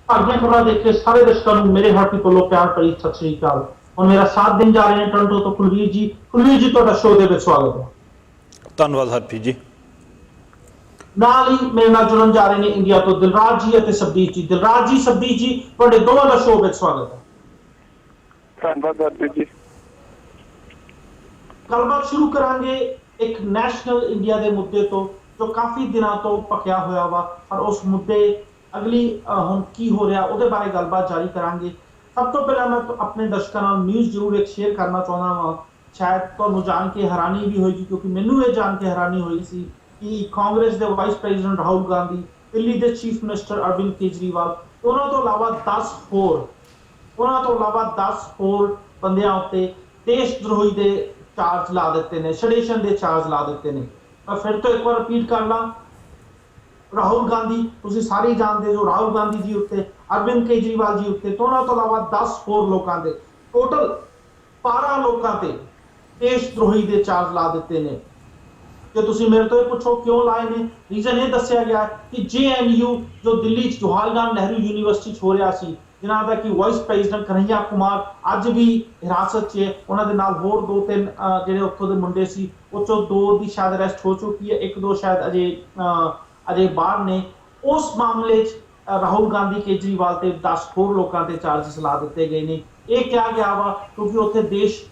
भाग्य खबर देख के सारे दर्शकों मेरे हाथी को प्यार भरी सत श्री अकाल। और मेरा साथ दिन जा रहे हैं टोरंटो तो कुलवीर जी ਤੁਹਾਡਾ शो ਦੇ ਵਿੱਚ स्वागत है। ਧੰਨਵਾਦ ਹਰਪ੍ਰੀਤ ਜੀ। ਨਾਲ ਹੀ ਮੇਰੇ ਨਾਲ ਜੁੜਨ ਜਾ ਰਹੇ ਨੇ ਇੰਡੀਆ ਤੋਂ ਦਿਲਰਾਜ ਜੀ ਅਤੇ ਸਬਦੀਪ ਜੀ। ਦਿਲਰਾਜ ਜੀ, ਸਬਦੀਪ ਜੀ, ਤੁਹਾਡੇ ਦੋਵਾਂ ਦਾ ਸ਼ੋਅ ਵਿੱਚ ਸਵਾਗਤ ਹੈ। ਧੰਨਵਾਦ ਹਰਪ੍ਰੀਤ ਜੀ। ਗੱਲਬਾਤ ਸ਼ੁਰੂ ਕਰਾਂਗੇ ਇੱਕ ਨੈਸ਼ਨਲ ਇੰਡੀਆ ਦੇ ਮੁੱਦੇ ਤੋਂ ਜੋ ਕਾਫੀ ਦਿਨਾਂ ਤੋਂ ਪੱਕਿਆ ਹੋਇਆ ਵਾ, ਪਰ ਉਸ ਮੁੱਦੇ ਅਗਲੀ ਹੁਣ ਕੀ ਹੋ ਰਿਹਾ ਉਹਦੇ ਬਾਰੇ ਗੱਲਬਾਤ ਜਾਰੀ ਕਰਾਂਗੇ। ਸਭ ਤੋਂ ਪਹਿਲਾਂ ਮੈਂ ਆਪਣੇ ਦਰਸ਼ਕਾਂ ਨਾਲ ਨਿਊਜ਼ ਜ਼ਰੂਰ ਇੱਕ ਸ਼ੇਅਰ ਕਰਨਾ ਚਾਹੁੰਦਾ ਹਾਂ। ਸ਼ਾਇਦ ਤੁਹਾਨੂੰ ਜਾਣ ਕੇ ਹੈਰਾਨੀ ਵੀ ਹੋਏਗੀ, ਕਿਉਂਕਿ ਮੈਨੂੰ ਇਹ ਜਾਣ ਕੇ ਹੈਰਾਨੀ ਹੋਈ ਸੀ ਕਿ ਕਾਂਗਰਸ ਦੇ ਵਾਈਸ ਪ੍ਰੈਜ਼ੀਡੈਂਟ ਰਾਹੁਲ ਗਾਂਧੀ, ਦਿੱਲੀ ਦੇ ਚੀਫ ਮਿਨਿਸਟਰ ਅਰਵਿੰਦ ਕੇਜਰੀਵਾਲ, ਉਹਨਾਂ ਤੋਂ ਇਲਾਵਾ 10 ਹੋਰ ਬੰਦਿਆਂ ਉੱਤੇ ਦੇਸ਼ ਦਰੋਹੀ ਦੇ ਚਾਰਜ ਲਾ ਦਿੱਤੇ ਨੇ, ਸੈਡੀਸ਼ਨ ਦੇ ਚਾਰਜ ਲਾ ਦਿੱਤੇ ਨੇ। ਮੈਂ ਫਿਰ ਤੋਂ ਇੱਕ ਵਾਰ ਰਿਪੀਟ ਕਰ ਲਾਂ, ਰਾਹੁਲ ਗਾਂਧੀ, ਤੁਸੀਂ ਸਾਰੇ ਜਾਣਦੇ ਜੋ ਰਾਹੁਲ ਗਾਂਧੀ ਜੀ ਉੱਤੇ, ਅਰਵਿੰਦ ਕੇਜਰੀਵਾਲ ਜੀ ਉੱਤੇ, ਉਹਨਾਂ ਤੋਂ ਇਲਾਵਾ 10 ਹੋਰ ਲੋਕਾਂ ਦੇ, ਟੋਟਲ 12 ਲੋਕਾਂ ਤੇ ਦੇਸ਼ ਦਰੋਹੀ ਦੇ ਚਾਰਜ ਲਾ ਦਿੱਤੇ ਨੇ। ਜੇ ਤੁਸੀਂ ਮੇਰੇ ਤੋਂ ਇਹ ਪੁੱਛੋ ਕਿਉਂ ਲਾਏ ਨੇ, ਰੀਜ਼ਨ ਇਹ ਦੱਸਿਆ ਗਿਆ ਕਿ JNU ਜੋ ਦਿੱਲੀ ਚ ਜਵਾਹਰ ਲਾਲ ਨਹਿਰੂ ਯੂਨੀਵਰਸਿਟੀ ਚ ਹੋ ਰਿਹਾ ਸੀ, ਜਿਨ੍ਹਾਂ ਦਾ ਕਿ ਵਾਈਸ ਪ੍ਰੈਜ਼ੀਡੈਂਟ ਕਨਹਈਆ ਕੁਮਾਰ ਅੱਜ ਵੀ ਹਿਰਾਸਤ 'ਚ, ਉਹਨਾਂ ਦੇ ਨਾਲ ਹੋਰ 2-3 ਜਿਹੜੇ ਉੱਥੋਂ ਦੇ ਮੁੰਡੇ ਸੀ, ਉਹ ਚੋਂ 2 ਦੀ ਸ਼ਾਇਦ ਅਰੈਸਟ ਹੋ ਚੁੱਕੀ ਹੈ, 1-2 ਸ਼ਾਇਦ ਅਜੇ ਬਾਹਰ ਨੇ। ਉਸ ਮਾਮਲੇ 'ਚ ਰਾਹੁਲ ਗਾਂਧੀ, ਕੇਜਰੀਵਾਲ ਤੇ 10 ਹੋਰ ਲੋਕਾਂ ਤੇ ਚਾਰਜਸ ਲਾ ਦਿੱਤੇ ਗਏ ਨੇ। ਇਹ ਕਿਹਾ ਗਿਆ ਵਾ ਕਿਉਂਕਿ ਉੱਥੇ ਦੇਸ਼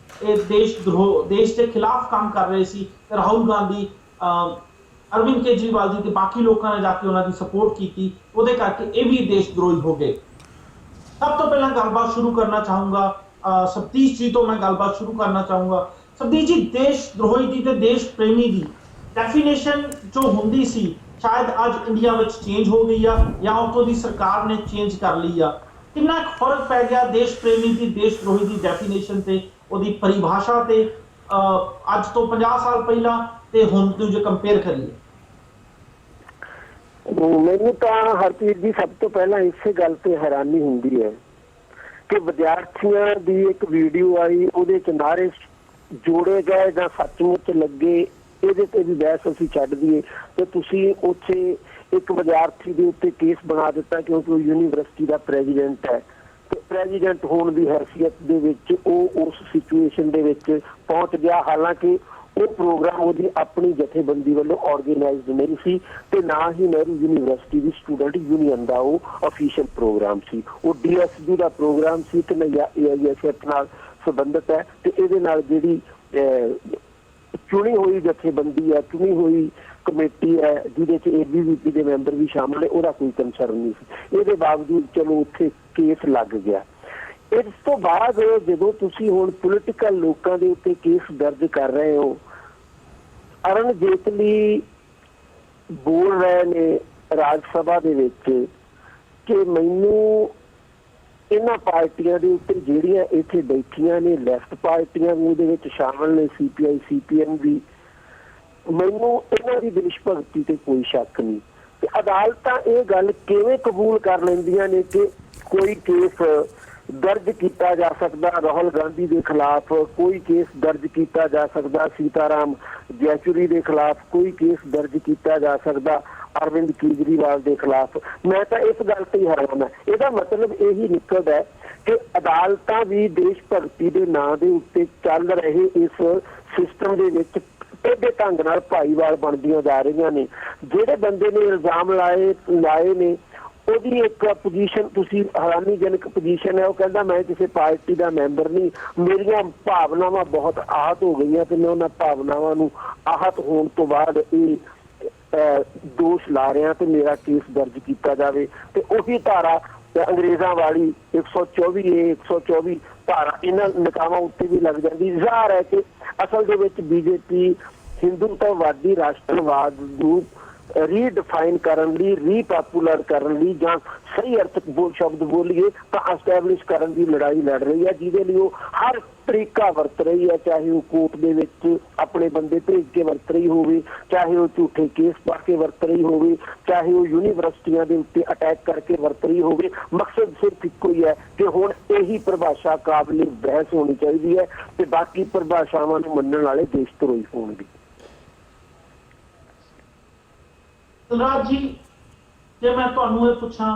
ਦੇ ਖਿਲਾਫ ਕੰਮ ਕਰ ਰਹੇ ਸੀ ਤੇ ਰਾਹੁਲ ਗਾਂਧੀ, ਅਰਵਿੰਦ ਕੇਜਰੀਵਾਲ ਜੀ ਤੇ ਬਾਕੀ ਲੋਕਾਂ ਨੇ ਜਾ ਕੇ ਉਹਨਾਂ ਦੀ ਸਪੋਰਟ ਕੀਤੀ, ਉਹਦੇ ਕਰਕੇ ਇਹ ਵੀ ਦੇਸ਼ ਦਰੋਹੀ ਹੋ ਗਏ। ਸਭ ਤੋਂ ਪਹਿਲਾਂ ਗੱਲਬਾਤ ਸ਼ੁਰੂ ਕਰਨਾ ਚਾਹੂੰਗਾ ਸਤੀਸ਼ ਜੀ ਤੋਂ। ਮੈਂ ਗੱਲਬਾਤ ਸ਼ੁਰੂ ਕਰਨਾ ਚਾਹੂੰਗਾ ਸਤੀਸ਼ ਜੀ, ਦੇਸ਼ ਦਰੋਹੀ ਦੀ ਤੇ ਦੇਸ਼ ਪ੍ਰੇਮੀ ਦੀ ਡੈਫੀਨੇਸ਼ਨ ਜੋ ਹੁੰਦੀ ਸੀ ਸ਼ਾਇਦ ਅੱਜ ਇੰਡੀਆ ਵਿੱਚ ਚੇਂਜ ਹੋ ਗਈ ਆ, ਜਾਂ ਉੱਥੋਂ ਦੀ ਸਰਕਾਰ ਨੇ ਚੇਂਜ ਕਰ ਲਈ ਆ। ਕਿੰਨਾ ਫਰਕ ਪੈ ਗਿਆ ਦੇਸ਼ ਪ੍ਰੇਮੀ ਦੀ, ਦੇਸ਼ ਦਰੋਹੀ ਦੀ ਡੈਫੀਨੇਸ਼ਨ ਤੇ, ਉਹਦੀ ਪਰਿਭਾਸ਼ਾ ਤੇ, ਅੱਜ ਤੋਂ 50 ਸਾਲ ਪਹਿਲਾਂ ਤੇ ਹੁਣ ਤੋਂ ਜੇ ਕੰਪੇਅਰ ਕਰੀਏ? ਮੈਨੂੰ ਤਾਂ ਹਰਪ੍ਰੀਤ ਜੀ ਸਭ ਤੋਂ ਪਹਿਲਾਂ ਇਸੇ ਗੱਲ ਤੇ ਹੈਰਾਨੀ ਹੁੰਦੀ ਹੈ ਕਿ ਵਿਦਿਆਰਥੀਆਂ ਦੀ ਇੱਕ ਵੀਡੀਓ ਆਈ, ਉਹਦੇ ਚ ਨਾਅਰੇ ਜੋੜੇ ਗਏ ਜਾਂ ਸੱਚਮੁੱਚ ਲੱਗੇ, ਇਹਦੇ ਤੇ ਵੀ ਬਹਿਸ ਅਸੀਂ ਛੱਡ ਦਈਏ ਤੇ ਤੁਸੀਂ ਉੱਥੇ ਇੱਕ ਵਿਦਿਆਰਥੀ ਦੇ ਉੱਤੇ ਕੇਸ ਬਣਾ ਦਿੱਤਾ ਕਿਉਂਕਿ ਉਹ ਯੂਨੀਵਰਸਿਟੀ ਦਾ ਪ੍ਰੈਜ਼ੀਡੈਂਟ ਹੈ ਤੇ ਪ੍ਰੈਜ਼ੀਡੈਂਟ ਹੋਣ ਦੀ ਹੈਸੀਅਤ ਦੇ ਵਿੱਚ ਉਹ ਉਸ ਸਿਚੁਏਸ਼ਨ ਦੇ ਵਿੱਚ ਪਹੁੰਚ ਗਿਆ। ਹਾਲਾਂਕਿ ਉਹ ਪ੍ਰੋਗਰਾਮ ਉਹਦੀ ਆਪਣੀ ਜਥੇਬੰਦੀ ਵੱਲੋਂ ਆਰਗੇਨਾਈਜ਼ਡ ਨਹੀਂ ਸੀ ਤੇ ਨਾ ਹੀ ਨਹਿਰੂ ਯੂਨੀਵਰਸਿਟੀ ਦੀ ਸਟੂਡੈਂਟ ਯੂਨੀਅਨ ਦਾ ਉਹ ਅਫੀਸ਼ੀਅਲ ਪ੍ਰੋਗਰਾਮ ਸੀ। ਉਹ DSU ਦਾ ਪ੍ਰੋਗਰਾਮ ਸੀ ਤੇ AISF ਨਾਲ ਸੰਬੰਧਿਤ ਹੈ ਤੇ ਇਹਦੇ ਨਾਲ ਜਿਹੜੀ ਚੁਣੀ ਹੋਈ ਜਥੇਬੰਦੀ ਹੈ, ਚੁਣੀ ਹੋਈ ਕਮੇਟੀ ਹੈ, ਜਿਹਦੇ ਚ ABVP ਦੇ ਮੈਂਬਰ ਵੀ ਸ਼ਾਮਲ ਨੇ, ਉਹਦਾ ਕੋਈ ਕੰਸਰਨ ਨਹੀਂ ਸੀ। ਇਹਦੇ ਬਾਵਜੂਦ ਚਲੋ ਉੱਥੇ ਕੇਸ ਲੱਗ ਗਿਆ। ਇਸ ਤੋਂ ਬਾਅਦ ਜਦੋਂ ਤੁਸੀਂ ਹੁਣ ਪੋਲੀਟੀਕਲ ਲੋਕਾਂ ਦੇ ਉੱਤੇ ਕੇਸ ਦਰਜ ਕਰ ਰਹੇ ਹੋ, ਅਰੁਣ ਜੇਤਲੀ ਬੋਲ ਰਹੇ ਨੇ ਰਾਜ ਸਭਾ ਦੇ ਵਿੱਚ ਕਿ ਮੈਨੂੰ ਇਹਨਾਂ ਪਾਰਟੀਆਂ ਦੇ ਉੱਤੇ ਜਿਹੜੀਆਂ ਇੱਥੇ ਬੈਠੀਆਂ ਨੇ, ਲੈਫਟ ਪਾਰਟੀਆਂ ਵੀ ਉਹਦੇ ਵਿੱਚ ਸ਼ਾਮਲ ਨੇ, CPI CPM ਵੀ, ਮੈਨੂੰ ਇਹਨਾਂ ਦੀ ਦੇਸ਼ ਭਗਤੀ ਤੇ ਕੋਈ ਸ਼ੱਕ ਨਹੀਂ। ਤੇ ਅਦਾਲਤਾਂ ਇਹ ਗੱਲ ਕਿਵੇਂ ਕਬੂਲ ਕਰ ਲੈਂਦੀਆਂ ਨੇ ਕਿ ਕੋਈ ਕੇਸ ਦਰਜ ਕੀਤਾ ਜਾ ਸਕਦਾ ਰਾਹੁਲ ਗਾਂਧੀ ਦੇ ਖਿਲਾਫ, ਕੋਈ ਕੇਸ ਦਰਜ ਕੀਤਾ ਜਾ ਸਕਦਾ ਸੀਤਾਰਾਮ ਯੈਚੁਰੀ ਦੇ ਖਿਲਾਫ, ਕੋਈ ਕੇਸ ਦਰਜ ਕੀਤਾ ਜਾ ਸਕਦਾ ਅਰਵਿੰਦ ਕੇਜਰੀਵਾਲ ਦੇ ਖਿਲਾਫ। ਮੈਂ ਤਾਂ ਇਸ ਗੱਲ ਤੇ ਹੀ ਹੈਰਾਨ ਹਾਂ। ਇਹਦਾ ਮਤਲਬ ਇਹੀ ਨਿਕਲਦਾ ਕਿ ਅਦਾਲਤਾਂ ਵੀ ਦੇਸ਼ ਭਗਤੀ ਦੇ ਨਾਂ ਦੇ ਉੱਤੇ ਚੱਲ ਰਹੇ ਇਸ ਸਿਸਟਮ ਦੇ ਵਿੱਚ ਟੇਢੇ ਢੰਗ ਨਾਲ ਭਾਈਵਾਲ ਬਣਦੀਆਂ ਜਾ ਰਹੀਆਂ ਨੇ। ਜਿਹੜੇ ਬੰਦੇ ਨੇ ਇਲਜ਼ਾਮ ਲਾਏ ਨੇ ਉਹਦੀ ਇੱਕ ਪੋਜੀਸ਼ਨ, ਤੁਸੀਂ ਹੈਰਾਨੀਜਨਕ ਪੋਜੀਸ਼ਨ ਹੈ, ਉਹ ਕਹਿੰਦਾ ਮੈਂ ਕਿਸੇ ਪਾਰਟੀ ਦਾ ਮੈਂਬਰ ਨਹੀਂ, ਮੇਰੀਆਂ ਭਾਵਨਾਵਾਂ ਬਹੁਤ ਆਹਤ ਹੋ ਗਈਆਂ ਤੇ ਮੈਂ ਉਹਨਾਂ ਭਾਵਨਾਵਾਂ ਨੂੰ ਆਹਤ ਹੋਣ ਤੋਂ ਬਾਅਦ ਇਹ ਦੋਸ਼ ਲਾ ਰਿਹਾ ਤੇ ਮੇਰਾ ਕੇਸ ਦਰਜ ਕੀਤਾ ਜਾਵੇ। ਤੇ ਉਹੀ ਧਾਰਾ ਅੰਗਰੇਜ਼ਾਂ ਵਾਲੀ 124A 124 ਧਾਰਾ ਇਹਨਾਂ ਨਕਾਵਾਂ ਉੱਤੇ ਵੀ ਲੱਗ ਜਾਂਦੀ। ਜ਼ਾਹਰ ਹੈ ਕਿ ਅਸਲ ਦੇ ਵਿੱਚ BJP ਹਿੰਦੂਤਵਵਾਦੀ ਰਾਸ਼ਟਰਵਾਦ ਨੂੰ ਰੀਡਿਫਾਈਨ ਕਰਨ ਲਈ, ਰੀਪਾਪੂਲਰ ਕਰਨ ਲਈ, ਜਾਂ ਸਹੀ ਅਰਥ ਸ਼ਬਦ ਬੋਲੀਏ ਤਾਂ ਐਸਟੈਬਲਿਸ਼ ਕਰਨ ਦੀ ਲੜਾਈ ਲੜ ਰਹੀ ਹੈ, ਜਿਹਦੇ ਲਈ ਉਹ ਹਰ ਤਰੀਕਾ ਵਰਤ ਰਹੀ ਹੈ। ਚਾਹੇ ਉਹ ਕੋਰਟ ਦੇ ਵਿੱਚ ਆਪਣੇ ਬੰਦੇ ਭੇਜ ਕੇ ਵਰਤ ਰਹੀ ਹੋਵੇ, ਚਾਹੇ ਉਹ ਝੂਠੇ ਕੇਸ ਪਾ ਕੇ ਵਰਤ ਰਹੀ ਹੋਵੇ, ਚਾਹੇ ਉਹ ਯੂਨੀਵਰਸਿਟੀਆਂ ਦੇ ਉੱਤੇ ਅਟੈਕ ਕਰਕੇ ਵਰਤ ਰਹੀ ਹੋਵੇ। ਮਕਸਦ ਸਿਰਫ ਇੱਕੋ ਹੀ ਹੈ ਕਿ ਹੁਣ ਇਹੀ ਪਰਿਭਾਸ਼ਾ ਕਾਬਿਲ ਬਹਿਸ ਹੋਣੀ ਚਾਹੀਦੀ ਹੈ ਤੇ ਬਾਕੀ ਪਰਿਭਾਸ਼ਾਵਾਂ ਨੂੰ ਮੰਨਣ ਵਾਲੇ ਦੇਸ਼ ਧਰੋਹੀ ਹੋਣਗੇ। ਦਿਲਰਾਜ ਜੀ, ਜੇ ਮੈਂ ਤੁਹਾਨੂੰ ਇਹ ਪੁੱਛਾਂ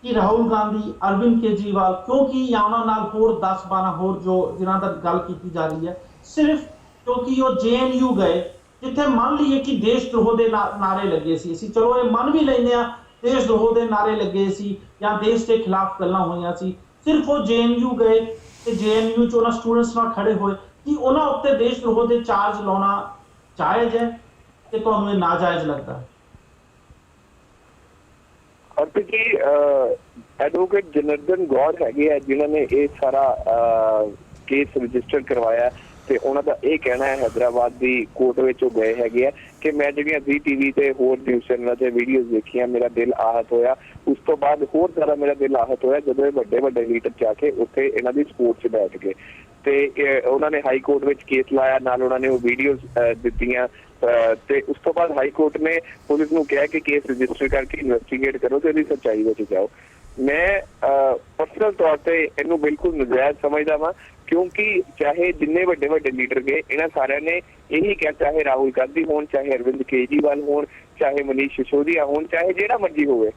ਕਿ ਰਾਹੁਲ ਗਾਂਧੀ, ਅਰਵਿੰਦ ਕੇਜਰੀਵਾਲ, ਕਿਉਂਕਿ ਜਾਂ ਉਹਨਾਂ ਨਾਲ ਹੋਰ 10-12 ਹੋਰ ਜੋ ਜਿਨ੍ਹਾਂ ਦਾ ਗੱਲ ਕੀਤੀ ਜਾ ਰਹੀ ਹੈ, ਸਿਰਫ ਕਿਉਂਕਿ ਉਹ JNU ਗਏ, ਜਿੱਥੇ ਮੰਨ ਲਈਏ ਕਿ ਦੇਸ਼ ਦਰੋਹ ਦੇ ਨਾਰੇ ਲੱਗੇ ਸੀ, ਅਸੀਂ ਚਲੋ ਇਹ ਮੰਨ ਵੀ ਲੈਂਦੇ ਆ ਦੇਸ਼ ਦਰੋਹ ਦੇ ਨਾਰੇ ਲੱਗੇ ਸੀ ਜਾਂ ਦੇਸ਼ ਦੇ ਖਿਲਾਫ ਗੱਲਾਂ ਹੋਈਆਂ ਸੀ, ਸਿਰਫ ਉਹ JNU ਗਏ ਤੇ JNU 'ਚ ਉਹਨਾਂ ਸਟੂਡੈਂਟਸ ਨਾਲ ਖੜੇ ਹੋਏ, ਕਿ ਉਹਨਾਂ ਉੱਤੇ ਦੇਸ਼ ਦਰੋਹ ਦੇ ਚਾਰਜ ਲਾਉਣਾ ਜਾਇਜ਼ ਹੈ ਕਿ ਤੁਹਾਨੂੰ ਇਹ ਨਾਜਾਇਜ਼ ਲੱਗਦਾ? ਅਤੇ ਜੀ ਐਡਵੋਕੇਟ ਜਨਾਰਦਨ ਗੌਰ ਹੈਗੇ ਆ ਜਿਨ੍ਹਾਂ ਨੇ ਇਹ ਸਾਰਾ ਕੇਸ ਰਜਿਸਟਰ ਕਰਵਾਇਆ, ਤੇ ਉਹਨਾਂ ਦਾ ਇਹ ਕਹਿਣਾ ਹੈ ਹੈਦਰਾਬਾਦ ਦੀ ਕੋਰਟ ਵਿੱਚ ਉਹ ਗਏ ਹੈਗੇ ਆ ਕਿ ਮੈਂ ਜਿਹੜੀਆਂ ਜ਼ੀ TV ਤੇ ਹੋਰ ਨਿਊਜ਼ ਚੈਨਲਾਂ ਤੇ ਵੀਡੀਓਜ਼ ਦੇਖੀਆਂ, ਮੇਰਾ ਦਿਲ ਆਹਤ ਹੋਇਆ। ਉਸ ਤੋਂ ਬਾਅਦ ਹੋਰ ਜ਼ਿਆਦਾ ਮੇਰਾ ਦਿਲ ਆਹਤ ਹੋਇਆ ਜਦੋਂ ਇਹ ਵੱਡੇ ਵੱਡੇ ਲੀਡਰ ਜਾ ਕੇ ਉੱਥੇ ਇਹਨਾਂ ਦੀ ਸਪੋਰਟ 'ਚ ਬੈਠ ਗਏ, ਤੇ ਉਹਨਾਂ ਨੇ ਹਾਈ ਕੋਰਟ ਵਿੱਚ ਕੇਸ ਲਾਇਆ, ਨਾਲ ਉਹਨਾਂ ਨੇ ਉਹ ਵੀਡੀਓਜ਼ ਦਿੱਤੀਆਂ, ਤੇ ਉਸ ਤੋਂ ਬਾਅਦ ਹਾਈ ਕੋਰਟ ਨੇ ਪੁਲਿਸ ਨੂੰ ਕਿਹਾ ਕਿ ਕੇਸ ਰਜਿਸਟਰ ਕਰਕੇ ਇਨਵੈਸਟੀਗੇਟ ਕਰੋ ਤੇ ਇਹਦੀ ਸੱਚਾਈ ਵਿੱਚ ਜਾਓ। ਮੈਂ ਪਰਸਨਲ ਤੌਰ ਤੇ ਇਹਨੂੰ ਬਿਲਕੁਲ ਨਜਾਇਜ਼ ਸਮਝਦਾ ਵਾਂ, ਕਿਉਂਕਿ ਚਾਹੇ ਜਿੰਨੇ ਵੱਡੇ ਵੱਡੇ ਲੀਡਰ ਗਏ, ਇਹਨਾਂ ਸਾਰਿਆਂ ਨੇ ਇਹੀ ਕਿਹਾ, ਚਾਹੇ ਰਾਹੁਲ ਗਾਂਧੀ ਹੋਣ, ਚਾਹੇ ਅਰਵਿੰਦ ਕੇਜਰੀਵਾਲ ਹੋਣ, ਚਾਹੇ ਮਨੀਸ਼ ਸਿਸੋਦੀਆ ਹੋਣ, ਚਾਹੇ ਜਿਹੜਾ ਮਰਜ਼ੀ ਹੋਵੇ,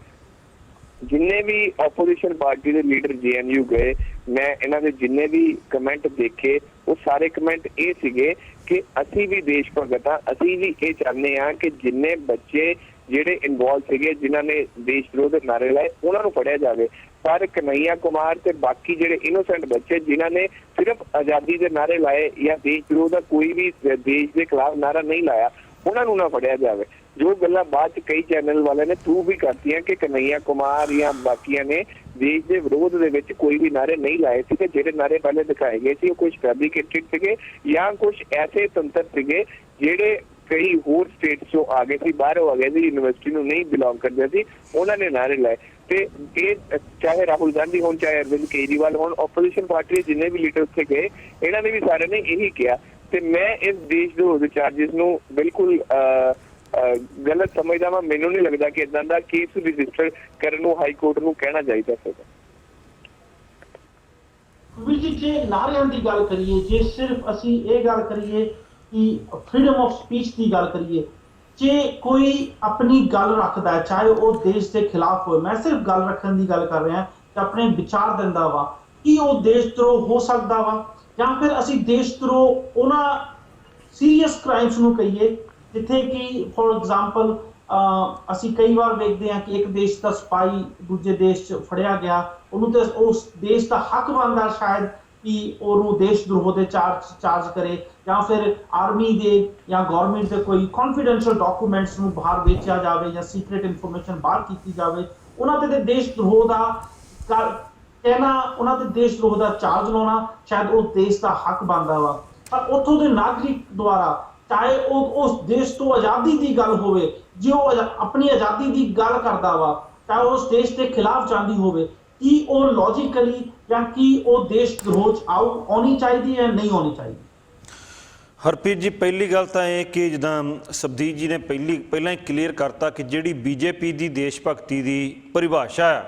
ਜਿੰਨੇ ਵੀ ਆਪੋਜੀਸ਼ਨ ਪਾਰਟੀ ਦੇ ਲੀਡਰ JNU ਗਏ, ਮੈਂ ਇਹਨਾਂ ਦੇ ਜਿੰਨੇ ਵੀ ਕਮੈਂਟ ਦੇਖੇ, ਉਹ ਸਾਰੇ ਕਮੈਂਟ ਇਹ ਸੀਗੇ ਕਿ ਅਸੀਂ ਵੀ ਦੇਸ਼ ਭਗਤ ਹਾਂ, ਅਸੀਂ ਵੀ ਇਹ ਚਾਹੁੰਦੇ ਹਾਂ ਕਿ ਜਿੰਨੇ ਬੱਚੇ ਜਿਹੜੇ ਇਨਵੋਲਵ ਸੀਗੇ, ਜਿਨ੍ਹਾਂ ਨੇ ਦੇਸ਼ ਵਿਰੋਧ ਦੇ ਨਾਰੇ ਲਾਏ, ਉਹਨਾਂ ਨੂੰ ਫੜਿਆ ਜਾਵੇ। ਪਰ ਕਨਈਆ ਕੁਮਾਰ ਤੇ ਬਾਕੀ ਜਿਹੜੇ ਇਨੋਸੈਂਟ ਬੱਚੇ ਜਿਨ੍ਹਾਂ ਨੇ ਸਿਰਫ ਆਜ਼ਾਦੀ ਦੇ ਨਾਰੇ ਲਾਏ ਜਾਂ ਦੇਸ਼ ਵਿਰੋਧ ਦਾ ਕੋਈ ਵੀ ਦੇਸ਼ ਦੇ ਖਿਲਾਫ ਨਾਰਾ ਨਹੀਂ ਲਾਇਆ, ਉਹਨਾਂ ਨੂੰ ਨਾ ਫੜਿਆ ਜਾਵੇ। ਜੋ ਗੱਲਾਂ ਬਾਅਦ ਚ ਕਈ ਚੈਨਲ ਵਾਲਿਆਂ ਨੇ ਪ੍ਰੂਵ ਵੀ ਕਰਤੀਆਂ ਕਿ ਕਨਈਆ ਕੁਮਾਰ ਜਾਂ ਬਾਕੀਆਂ ਨੇ ਦੇਸ਼ ਦੇ ਵਿਰੋਧ ਦੇ ਵਿੱਚ ਕੋਈ ਵੀ ਨਾਰੇ ਨਹੀਂ ਲਾਏ ਸੀ, ਤੇ ਜਿਹੜੇ ਨਾਰੇ ਪਹਿਲੇ ਦਿਖਾਏ ਗਏ ਸੀ ਉਹ ਕੁਝ ਫੈਬਰੀਕੇਟਡ ਸੀਗੇ ਜਾਂ ਕੁਝ ਐਸੇ ਤੰਤਰ ਸੀਗੇ ਜਿਹੜੇ ਕਈ ਹੋਰ ਸਟੇਟਸ ਤੋਂ ਆ ਗਏ ਸੀ, ਬਾਹਰੋਂ ਆ ਗਏ ਸੀ, ਯੂਨੀਵਰਸਿਟੀ ਨੂੰ ਨਹੀਂ ਬਿਲੋਂਗ ਕਰਦੇ ਸੀ, ਉਹਨਾਂ ਨੇ ਨਾਰੇ ਲਾਏ। ਤੇ ਇਹ ਚਾਹੇ ਰਾਹੁਲ ਗਾਂਧੀ ਹੋਣ, ਚਾਹੇ ਅਰਵਿੰਦ ਕੇਜਰੀਵਾਲ ਹੋਣ, ਆਪੋਜੀਸ਼ਨ ਪਾਰਟੀ ਦੇ ਜਿੰਨੇ ਵੀ ਲੀਡਰ ਉੱਥੇ ਗਏ, ਇਹਨਾਂ ਨੇ ਵੀ ਸਾਰਿਆਂ ਨੇ ਇਹੀ ਕਿਹਾ। ਤੇ ਮੈਂ ਇਸ ਦੇਸ਼ ਵਿਰੋਧ ਚਾਰਜਿਸ ਨੂੰ ਬਿਲਕੁਲ ਗਲਤ ਸਮਝਦਾ ਵਾਂ। ਮੈਨੂੰ ਨਹੀਂ ਲੱਗਦਾ ਕਿ ਇਦਾਂ ਦਾ ਕੇਸ ਰਜਿਸਟਰ ਕਰਨ ਨੂੰ ਹਾਈ ਕੋਰਟ ਨੂੰ ਕਹਿਣਾ ਚਾਹੀਦਾ ਸੀਗਾ। ਵੀਰ ਜੀ, ਜੇ ਨਾਰਿਆਂ ਦੀ ਗੱਲ ਕਰੀਏ, ਜੇ ਸਿਰਫ ਅਸੀਂ ਇਹ ਗੱਲ ਕਰੀਏ ਕਿ ਫ੍ਰੀडम ਆਫ ਸਪੀਚ ਦੀ ਗੱਲ ਕਰੀਏ, ਜੇ ਕੋਈ ਆਪਣੀ ਗੱਲ ਰੱਖਦਾ ਹੈ, ਚਾਹੇ ਉਹ ਦੇਸ਼ ਦੇ ਖਿਲਾਫ ਹੋਵੇ, ਮੈਂ ਸਿਰਫ ਗੱਲ ਰੱਖਣ ਦੀ ਗੱਲ ਕਰ ਰਿਹਾ ਕਿ ਆਪਣੇ ਵਿਚਾਰ ਦਿੰਦਾ ਵਾ, ਕੀ ਉਹ ਦੇਸ਼ ਧਰੋਹ ਹੋ ਸਕਦਾ ਵਾ? ਜਾਂ ਫਿਰ ਅਸੀਂ ਦੇਸ਼ ਧਰੋਹ ਉਹਨਾਂ ਸੀਰੀਅਸ ਕ੍ਰਾਈਮਸ ਨੂੰ ਕਹੀਏ ਜਿੱਥੇ ਕਿ ਫੋਰ ਐਗਜ਼ਾਮਪਲ ਅਸੀਂ ਕਈ ਵਾਰ ਵੇਖਦੇ ਹਾਂ ਕਿ ਇੱਕ ਦੇਸ਼ ਦਾ ਸਿਪਾਹੀ ਦੂਜੇ ਦੇਸ਼ 'ਚ ਫੜਿਆ ਗਿਆ, ਉਹਨੂੰ ਤੇ ਉਸ ਦੇਸ਼ ਦਾ ਹੱਕ ਬਣਦਾ ਸ਼ਾਇਦ ਕਿ ਉਹਨੂੰ ਦੇਸ਼ ਧਰੋਹ ਦੇ ਚਾਰਜ ਕਰੇ, ਜਾਂ ਫਿਰ ਆਰਮੀ ਦੇ ਜਾਂ ਗਵਰਨਮੈਂਟ ਦੇ ਕੋਈ ਕੌਨਫੀਡੈਂਸ਼ੀਅਲ ਡਾਕੂਮੈਂਟਸ ਨੂੰ ਬਾਹਰ ਵੇਚਿਆ ਜਾਵੇ ਜਾਂ ਸੀਕ੍ਰੇਟ ਇਨਫੋਰਮੇਸ਼ਨ ਬਾਹਰ ਕੀਤੀ ਜਾਵੇ, ਉਹਨਾਂ ਤੇ ਦੇਸ਼ ਧਰੋਹ ਦਾ ਕਹਿਣਾ, ਉਹਨਾਂ ਦੇ ਦੇਸ਼ ਧਰੋਹ ਦਾ ਚਾਰਜ ਲਾਉਣਾ ਸ਼ਾਇਦ ਉਹ ਦੇਸ਼ ਦਾ ਹੱਕ ਬਣਦਾ ਵਾ। ਪਰ ਉੱਥੋਂ ਦੇ ਨਾਗਰਿਕ ਦੁਆਰਾ, ਚਾਹੇ ਉਹ ਉਸ ਦੇਸ਼ ਤੋਂ ਆਜ਼ਾਦੀ ਦੀ ਗੱਲ ਹੋਵੇ, ਜੇ ਉਹ ਆਪਣੀ ਆਜ਼ਾਦੀ ਦੀ ਗੱਲ ਕਰਦਾ ਵਾ, ਚਾਹੇ ਉਸ ਦੇਸ਼ ਦੇ ਖਿਲਾਫ ਜਾਂਦੀ ਹੋਵੇ, ਕੀ ਉਹ ਲੌਜੀਕਲੀ ਜਾਂ ਕੀ ਉਹ ਦੇਸ਼ ਧਰੋਹ 'ਚ ਆਉਣੀ ਚਾਹੀਦੀ ਹੈ, ਨਹੀਂ ਆਉਣੀ ਚਾਹੀਦੀ? ਹਰਪ੍ਰੀਤ ਜੀ, ਪਹਿਲੀ ਗੱਲ ਤਾਂ ਇਹ ਕਿ ਜਿੱਦਾਂ ਸਬਦੀਪ ਜੀ ਨੇ ਪਹਿਲਾਂ ਹੀ ਕਲੀਅਰ ਕਰਤਾ ਕਿ ਜਿਹੜੀ BJP ਦੀ ਦੇਸ਼ ਭਗਤੀ ਦੀ ਪਰਿਭਾਸ਼ਾ ਆ,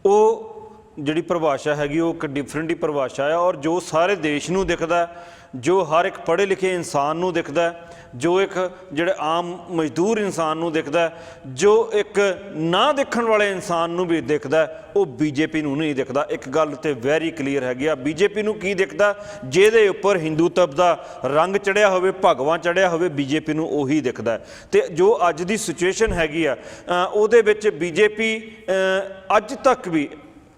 ਉਹ ਜਿਹੜੀ ਪਰਿਭਾਸ਼ਾ ਹੈਗੀ ਉਹ ਇੱਕ ਡਿਫਰੈਂਟ ਹੀ ਪਰਿਭਾਸ਼ਾ ਆ, ਔਰ ਜੋ ਸਾਰੇ ਦੇਸ਼ ਨੂੰ ਦਿਖਦਾ, ਜੋ ਹਰ ਇੱਕ ਪੜ੍ਹੇ ਲਿਖੇ ਇਨਸਾਨ ਨੂੰ ਦਿਖਦਾ, ਜੋ ਇੱਕ ਜਿਹੜੇ ਆਮ ਮਜ਼ਦੂਰ ਇਨਸਾਨ ਨੂੰ ਦਿਖਦਾ, ਜੋ ਇੱਕ ਨਾ ਦੇਖਣ ਵਾਲੇ ਇਨਸਾਨ ਨੂੰ ਵੀ ਦਿਖਦਾ, ਉਹ BJP ਨੂੰ ਨਹੀਂ ਦਿਖਦਾ। ਇੱਕ ਗੱਲ ਤੇ ਵੈਰੀ ਕਲੀਅਰ ਹੈਗੀ ਆ, BJP ਨੂੰ ਕੀ ਦਿਖਦਾ? ਜਿਹਦੇ ਉੱਪਰ ਹਿੰਦੂਤਵ ਦਾ ਰੰਗ ਚੜਿਆ ਹੋਵੇ, ਭਗਵਾ ਚੜਿਆ ਹੋਵੇ, BJP ਨੂੰ ਉਹੀ ਦਿਖਦਾ। ਤੇ ਜੋ ਅੱਜ ਦੀ ਸਿਚੁਏਸ਼ਨ ਹੈਗੀ ਆ ਉਹਦੇ ਵਿੱਚ BJP ਅੱਜ ਤੱਕ ਵੀ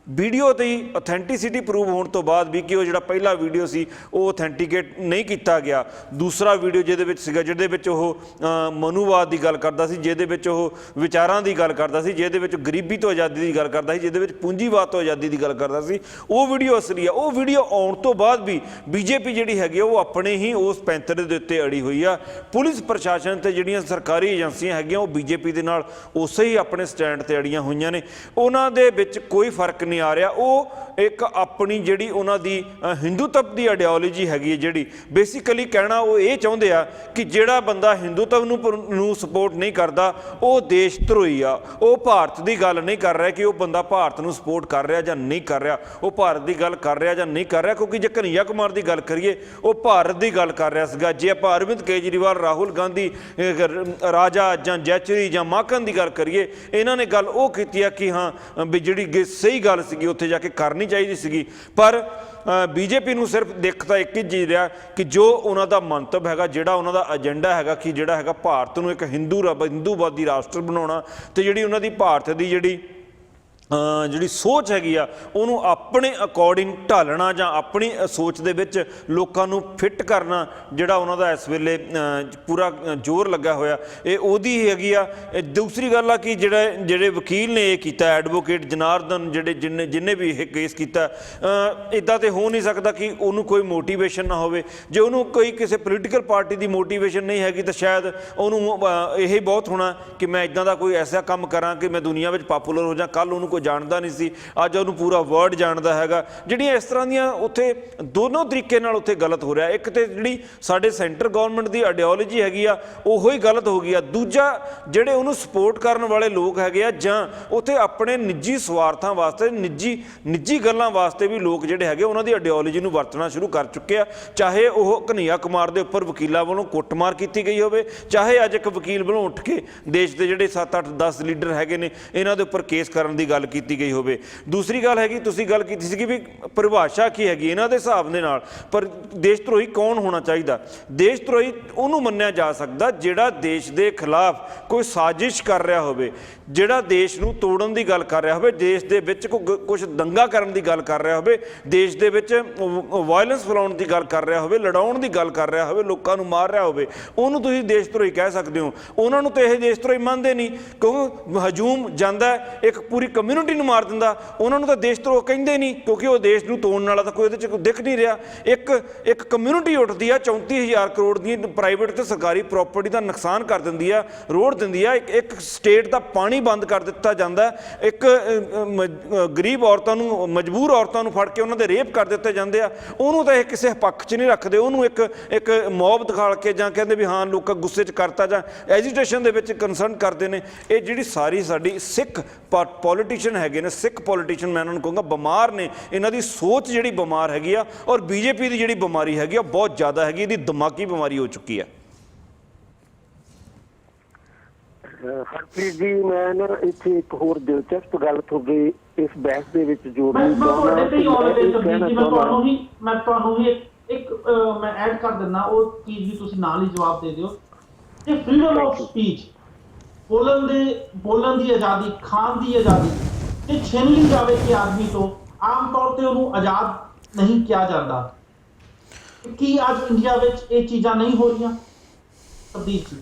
ਵੀਡੀਓ ਦੀ ਅਥੈਂਟਿਸਿਟੀ ਪ੍ਰੂਵ ਹੋਣ ਤੋਂ ਬਾਅਦ ਵੀ ਕਿ ਉਹ ਜਿਹੜਾ ਪਹਿਲਾ ਵੀਡੀਓ ਸੀ ਉਹ ਅਥੈਂਟੀਕੇਟ ਨਹੀਂ ਕੀਤਾ ਗਿਆ, ਦੂਸਰਾ ਵੀਡੀਓ ਜਿਹਦੇ ਵਿੱਚ ਸੀਗਾ, ਜਿਹਦੇ ਵਿੱਚ ਉਹ ਮਨੂਵਾਦ ਦੀ ਗੱਲ ਕਰਦਾ ਸੀ, ਜਿਹਦੇ ਵਿੱਚ ਉਹ ਵਿਚਾਰਾਂ ਦੀ ਗੱਲ ਕਰਦਾ ਸੀ, ਜਿਹਦੇ ਵਿੱਚ ਗਰੀਬੀ ਤੋਂ ਆਜ਼ਾਦੀ ਦੀ ਗੱਲ ਕਰਦਾ ਸੀ, ਜਿਹਦੇ ਵਿੱਚ ਪੂੰਜੀਵਾਦ ਤੋਂ ਆਜ਼ਾਦੀ ਦੀ ਗੱਲ ਕਰਦਾ ਸੀ, ਉਹ ਵੀਡੀਓ ਅਸਲੀ ਆ। ਉਹ ਵੀਡੀਓ ਆਉਣ ਤੋਂ ਬਾਅਦ ਵੀ BJP ਜਿਹੜੀ ਹੈਗੀ ਉਹ ਆਪਣੇ ਹੀ ਉਸ ਪੈਂਤਰੇ ਦੇ ਉੱਤੇ ਅੜੀ ਹੋਈ ਆ। ਪੁਲਿਸ ਪ੍ਰਸ਼ਾਸਨ ਤੇ ਜਿਹੜੀਆਂ ਸਰਕਾਰੀ ਏਜੰਸੀਆਂ ਹੈਗੀਆਂ ਉਹ BJP ਦੇ ਨਾਲ ਉਸੇ ਹੀ ਆਪਣੇ ਸਟੈਂਡ ਤੇ ਅੜੀਆਂ ਹੋਈਆਂ ਨੇ। ਉਹਨਾਂ ਦੇ ਵਿੱਚ ਕੋਈ ਫਰਕ ਨਹੀਂ ਨਹੀਂ ਆ ਰਿਹਾ, ਉਹ ਇੱਕ ਆਪਣੀ ਜਿਹੜੀ ਉਹਨਾਂ ਦੀ ਹਿੰਦੂਤਵ ਦੀ ਆਈਡੀਓਲੋਜੀ ਹੈਗੀ ਹੈ, ਜਿਹੜੀ ਬੇਸਿਕਲੀ ਕਹਿਣਾ ਉਹ ਇਹ ਚਾਹੁੰਦੇ ਆ ਕਿ ਜਿਹੜਾ ਬੰਦਾ ਹਿੰਦੂਤਵ ਨੂੰ ਸਪੋਰਟ ਨਹੀਂ ਕਰਦਾ ਉਹ ਦੇਸ਼ ਧਰੋਹੀ ਆ। ਉਹ ਭਾਰਤ ਦੀ ਗੱਲ ਨਹੀਂ ਕਰ ਰਿਹਾ ਕਿ ਉਹ ਬੰਦਾ ਭਾਰਤ ਨੂੰ ਸਪੋਰਟ ਕਰ ਰਿਹਾ ਜਾਂ ਨਹੀਂ ਕਰ ਰਿਹਾ, ਉਹ ਭਾਰਤ ਦੀ ਗੱਲ ਕਰ ਰਿਹਾ ਜਾਂ ਨਹੀਂ ਕਰ ਰਿਹਾ। ਕਿਉਂਕਿ ਜੇ ਕਨ੍ਹਈਆ ਕੁਮਾਰ ਦੀ ਗੱਲ ਕਰੀਏ ਉਹ ਭਾਰਤ ਦੀ ਗੱਲ ਕਰ ਰਿਹਾ ਸੀਗਾ। ਜੇ ਆਪਾਂ ਅਰਵਿੰਦ ਕੇਜਰੀਵਾਲ, ਰਾਹੁਲ ਗਾਂਧੀ, ਰਾਜਾ ਜਾਂ ਜੈਚਰੀ ਜਾਂ ਮਾਕਨ ਦੀ ਗੱਲ ਕਰੀਏ, ਇਹਨਾਂ ਨੇ ਗੱਲ ਉਹ ਕੀਤੀ ਆ ਕਿ ਹਾਂ ਵੀ ਜਿਹੜੀ ਸਹੀ ਗੱਲ ਸੀਗੀ ਉੱਥੇ ਜਾ ਕੇ ਕਰਨੀ ਚਾਹੀਦੀ ਸੀਗੀ। ਪਰ ਬੀਜੇਪੀ ਨੂੰ ਸਿਰਫ ਦੇਖ ਤਾਂ ਇੱਕ ਹੀ ਚੀਜ਼ ਰਿਹਾ ਕਿ ਜੋ ਉਹਨਾਂ ਦਾ ਮੰਤਵ ਹੈਗਾ, ਜਿਹੜਾ ਉਹਨਾਂ ਦਾ ਏਜੰਡਾ ਹੈਗਾ ਕਿ ਜਿਹੜਾ ਹੈਗਾ ਭਾਰਤ ਨੂੰ ਇੱਕ ਹਿੰਦੂਵਾਦੀ ਰਾਸ਼ਟਰ ਬਣਾਉਣਾ, ਤੇ ਜਿਹੜੀ ਉਹਨਾਂ ਦੀ ਭਾਰਤ ਦੀ ਜਿਹੜੀ ਸੋਚ ਹੈਗੀ ਆ ਉਹਨੂੰ ਆਪਣੇ ਅਕੋਰਡਿੰਗ ਢਾਲਣਾ ਜਾਂ ਆਪਣੀ ਸੋਚ ਦੇ ਵਿੱਚ ਲੋਕਾਂ ਨੂੰ ਫਿੱਟ ਕਰਨਾ, ਜਿਹੜਾ ਉਹਨਾਂ ਦਾ ਇਸ ਵੇਲੇ ਪੂਰਾ ਜ਼ੋਰ ਲੱਗਾ ਹੋਇਆ, ਇਹ ਉਹਦੀ ਹੈਗੀ ਆ। ਦੂਸਰੀ ਗੱਲ ਆ ਕਿ ਜਿਹੜੇ ਵਕੀਲ ਨੇ ਇਹ ਕੀਤਾ, ਐਡਵੋਕੇਟ ਜਨਾਰਦਨ, ਜਿੰਨੇ ਵੀ ਇਹ ਕੇਸ ਕੀਤਾ, ਇੱਦਾਂ ਤਾਂ ਹੋ ਨਹੀਂ ਸਕਦਾ ਕਿ ਉਹਨੂੰ ਕੋਈ ਮੋਟੀਵੇਸ਼ਨ ਨਾ ਹੋਵੇ। ਜੇ ਉਹਨੂੰ ਕੋਈ ਕਿਸੇ ਪੋਲੀਟੀਕਲ ਪਾਰਟੀ ਦੀ ਮੋਟੀਵੇਸ਼ਨ ਨਹੀਂ ਹੈਗੀ ਤਾਂ ਸ਼ਾਇਦ ਉਹਨੂੰ ਇਹ ਬਹੁਤ ਹੋਣਾ ਕਿ ਮੈਂ ਇੱਦਾਂ ਦਾ ਕੋਈ ਐਸਾ ਕੰਮ ਕਰਾਂ ਕਿ ਮੈਂ ਦੁਨੀਆ ਵਿੱਚ ਪਾਪੂਲਰ ਹੋ ਜਾਂ। ਕੱਲ੍ਹ ਉਹਨੂੰ ਜਾਣਦਾ ਨਹੀਂ ਸੀ, ਅੱਜ ਉਹਨੂੰ ਪੂਰਾ ਵਰਲਡ ਜਾਣਦਾ ਹੈਗਾ। ਜਿਹੜੀਆਂ ਇਸ ਤਰ੍ਹਾਂ ਦੀਆਂ ਉੱਥੇ ਦੋਨੋਂ ਤਰੀਕੇ ਨਾਲ ਉੱਥੇ ਗਲਤ ਹੋ ਰਿਹਾ। ਇੱਕ ਤੇ ਜਿਹੜੀ ਸਾਡੇ ਸੈਂਟਰ ਗਵਰਨਮੈਂਟ ਦੀ ਆਈਡੀਓਲੋਜੀ ਹੈਗੀ ਆ ਉਹੋ ਹੀ ਗਲਤ ਹੋ ਗਈ ਆ। ਦੂਜਾ ਜਿਹੜੇ ਉਹਨੂੰ ਸਪੋਰਟ ਕਰਨ ਵਾਲੇ ਲੋਕ ਹੈਗੇ ਆ ਜਾਂ ਉੱਥੇ ਆਪਣੇ ਨਿੱਜੀ ਸਵਾਰਥਾਂ ਵਾਸਤੇ, ਨਿੱਜੀ ਗੱਲਾਂ ਵਾਸਤੇ ਵੀ ਲੋਕ ਜਿਹੜੇ ਹੈਗੇ ਉਹਨਾਂ ਦੀ ਆਈਡੀਓਲੋਜੀ ਨੂੰ ਵਰਤਣਾ ਸ਼ੁਰੂ ਕਰ ਚੁੱਕੇ ਆ। ਚਾਹੇ ਉਹ ਕਨ੍ਹਈਆ ਕੁਮਾਰ ਦੇ ਉੱਪਰ ਵਕੀਲਾਂ ਵੱਲੋਂ ਕੁੱਟਮਾਰ ਕੀਤੀ ਗਈ ਹੋਵੇ, ਚਾਹੇ ਅੱਜ ਇੱਕ ਵਕੀਲ ਵੱਲੋਂ ਉੱਠ ਕੇ ਦੇਸ਼ ਦੇ ਜਿਹੜੇ 7, 8, 10 ਲੀਡਰ ਹੈਗੇ ਨੇ ਇਹਨਾਂ ਦੇ ਉੱਪਰ ਕੇਸ ਕਰਨ ਦੀ ਗੱਲ ਕੀਤੀ ਗਈ ਹੋਵੇ। ਦੂਸਰੀ ਗੱਲ ਹੈਗੀ, ਤੁਸੀਂ ਗੱਲ ਕੀਤੀ ਸੀ ਕਿ ਵੀ ਪਰਿਭਾਸ਼ਾ ਕੀ ਹੈਗੀ ਇਹਨਾਂ ਦੇ ਹਿਸਾਬ ਦੇ ਨਾਲ, ਪਰ ਦੇਸ਼ ਧਰੋਹੀ ਕੌਣ ਹੋਣਾ ਚਾਹੀਦਾ? ਦੇਸ਼ ਧਰੋਹੀ ਉਹਨੂੰ ਮੰਨਿਆ ਜਾ ਸਕਦਾ ਜਿਹੜਾ ਦੇਸ਼ ਦੇ ਖਿਲਾਫ ਕੋਈ ਸਾਜ਼ਿਸ਼ ਕਰ ਰਿਹਾ ਹੋਵੇ, ਜਿਹੜਾ ਦੇਸ਼ ਨੂੰ ਤੋੜਨ ਦੀ ਗੱਲ ਕਰ ਰਿਹਾ ਹੋਵੇ, ਦੇਸ਼ ਦੇ ਵਿੱਚ ਕੁਝ ਦੰਗਾ ਕਰਨ ਦੀ ਗੱਲ ਕਰ ਰਿਹਾ ਹੋਵੇ, ਦੇਸ਼ ਦੇ ਵਿੱਚ ਵਾਇਲੈਂਸ ਫੈਲਾਉਣ ਦੀ ਗੱਲ ਕਰ ਰਿਹਾ ਹੋਵੇ, ਲੜਾਉਣ ਦੀ ਗੱਲ ਕਰ ਰਿਹਾ ਹੋਵੇ, ਲੋਕਾਂ ਨੂੰ ਮਾਰ ਰਿਹਾ ਹੋਵੇ, ਉਹਨੂੰ ਤੁਸੀਂ ਦੇਸ਼ ਧਰੋਹੀ ਕਹਿ ਸਕਦੇ ਹੋ। ਉਹਨਾਂ ਨੂੰ ਤਾਂ ਇਹ ਦੇਸ਼ ਧਰੋਹੀ ਮੰਨਦੇ ਨਹੀਂ, ਕਿਉਂਕਿ ਹਜੂਮ ਜਾਂਦਾ ਇੱਕ ਪੂਰੀ ਕਮਿਊਨਿਟੀ ਨੂੰ ਮਾਰ ਦਿੰਦਾ, ਉਹਨਾਂ ਨੂੰ ਤਾਂ ਦੇਸ਼ ਧਰੋਹ ਕਹਿੰਦੇ ਨਹੀਂ, ਕਿਉਂਕਿ ਉਹ ਦੇਸ਼ ਨੂੰ ਤੋੜਨ ਵਾਲਾ ਤਾਂ ਕੋਈ ਉਹਦੇ 'ਚ ਦਿਖ ਨਹੀਂ ਰਿਹਾ। ਇੱਕ ਕਮਿਊਨਿਟੀ ਉੱਠਦੀ ਆ, 34,000 ਕਰੋੜ ਦੀ ਪ੍ਰਾਈਵੇਟ ਤੇ ਸਰਕਾਰੀ ਪ੍ਰਾਪਰਟੀ ਦਾ ਨੁਕਸਾਨ ਕਰ ਦਿੰਦੀ ਆ, ਰੋੜ ਦਿੰਦੀ ਆ, ਇੱਕ ਸਟੇਟ ਦਾ ਪਾਣੀ ਬੰਦ ਕਰ ਦਿੱਤਾ ਜਾਂਦਾ, ਇੱਕ ਗਰੀਬ ਔਰਤਾਂ ਨੂੰ, ਮਜਬੂਰ ਔਰਤਾਂ ਨੂੰ ਫੜ ਕੇ ਉਹਨਾਂ ਦੇ ਰੇਪ ਕਰ ਦਿੱਤੇ ਜਾਂਦੇ ਆ। ਉਹਨੂੰ ਤਾਂ ਇਹ ਕਿਸੇ ਪੱਖ 'ਚ ਨਹੀਂ ਰੱਖਦੇ, ਉਹਨੂੰ ਇੱਕ ਮੌਬ ਦਿਖਾ ਕੇ ਜਾਂ ਕਹਿੰਦੇ ਵੀ ਹਾਂ ਲੋਕਾਂ ਗੁੱਸੇ 'ਚ ਕਰਤਾ ਜਾਂ ਐਜੀਟੇਸ਼ਨ ਦੇ ਵਿੱਚ ਕੰਸਰਨ ਕਰਦੇ ਨੇ। ਇਹ ਜਿਹੜੀ ਸਾਰੀ ਸਾਡੀ ਸਿੱਖ ਪੋਲੀਟੀਸ਼ੀਅਨ ਹੈਗੇ ਨੇ, ਸਿੱਖ ਪੋਲੀਟੀਸ਼ੀਅਨ ਮੈਂ ਉਹਨਾਂ ਨੂੰ ਕਹੂੰਗਾ ਬਿਮਾਰ ਨੇ, ਇਹਨਾਂ ਦੀ ਸੋਚ ਜਿਹੜੀ ਬਿਮਾਰ ਹੈਗੀ ਆ। ਔਰ ਬੀਜੇਪੀ ਦੀ ਜਿਹੜੀ ਬਿਮਾਰੀ ਹੈਗੀ ਆ ਬਹੁਤ ਜ਼ਿਆਦਾ ਹੈਗੀ, ਇਹਦੀ ਦਿਮਾਗੀ ਬਿਮਾਰੀ ਹੋ ਚੁੱਕੀ ਹੈ। ਹਰਪ੍ਰੀਤ ਜੀ, ਮੈਂ ਨਾ ਇੱਥੇ ਇੱਕ ਹੋਰ ਦਿਲਚਸਪ ਗੱਲ ਤੁਹਾਡੇ ਇਸ ਬਹਿਸ ਦੇ ਵਿੱਚ ਜੋੜਨੀ ਚਾਹੁੰਦਾ। ਮੈਂ ਤੁਹਾਨੂੰ ਹੀ ਇੱਕ ਮੈਂ ਐਡ ਕਰ ਦਿੰਦਾ, ਉਹ ਚੀਜ਼ ਵੀ ਤੁਸੀਂ ਨਾਲ ਹੀ ਜਵਾਬ ਦੇ ਦਿਓ ਕਿ ਫ੍ਰੀडम ਆਫ ਸਪੀਚ, ਬੋਲਣ ਦੀ ਆਜ਼ਾਦੀ, ਖਾਣ ਦੀ ਆਜ਼ਾਦੀ ਇਹ ਛਿਨ ਲਈ ਜਾਵੇ ਕਿ ਆਦਮੀ ਤੋਂ ਆਮ ਤੌਰ ਤੇ ਉਹਨੂੰ ਆਜ਼ਾਦ ਨਹੀਂ ਕਿਹਾ ਜਾਂਦਾ। ਕੀ ਅੱਜ ਇੰਡੀਆ ਵਿੱਚ ਇਹ ਚੀਜ਼ਾਂ ਨਹੀਂ ਹੋ ਰਹੀਆਂ? ਸਬਦੀਪ ਜੀ।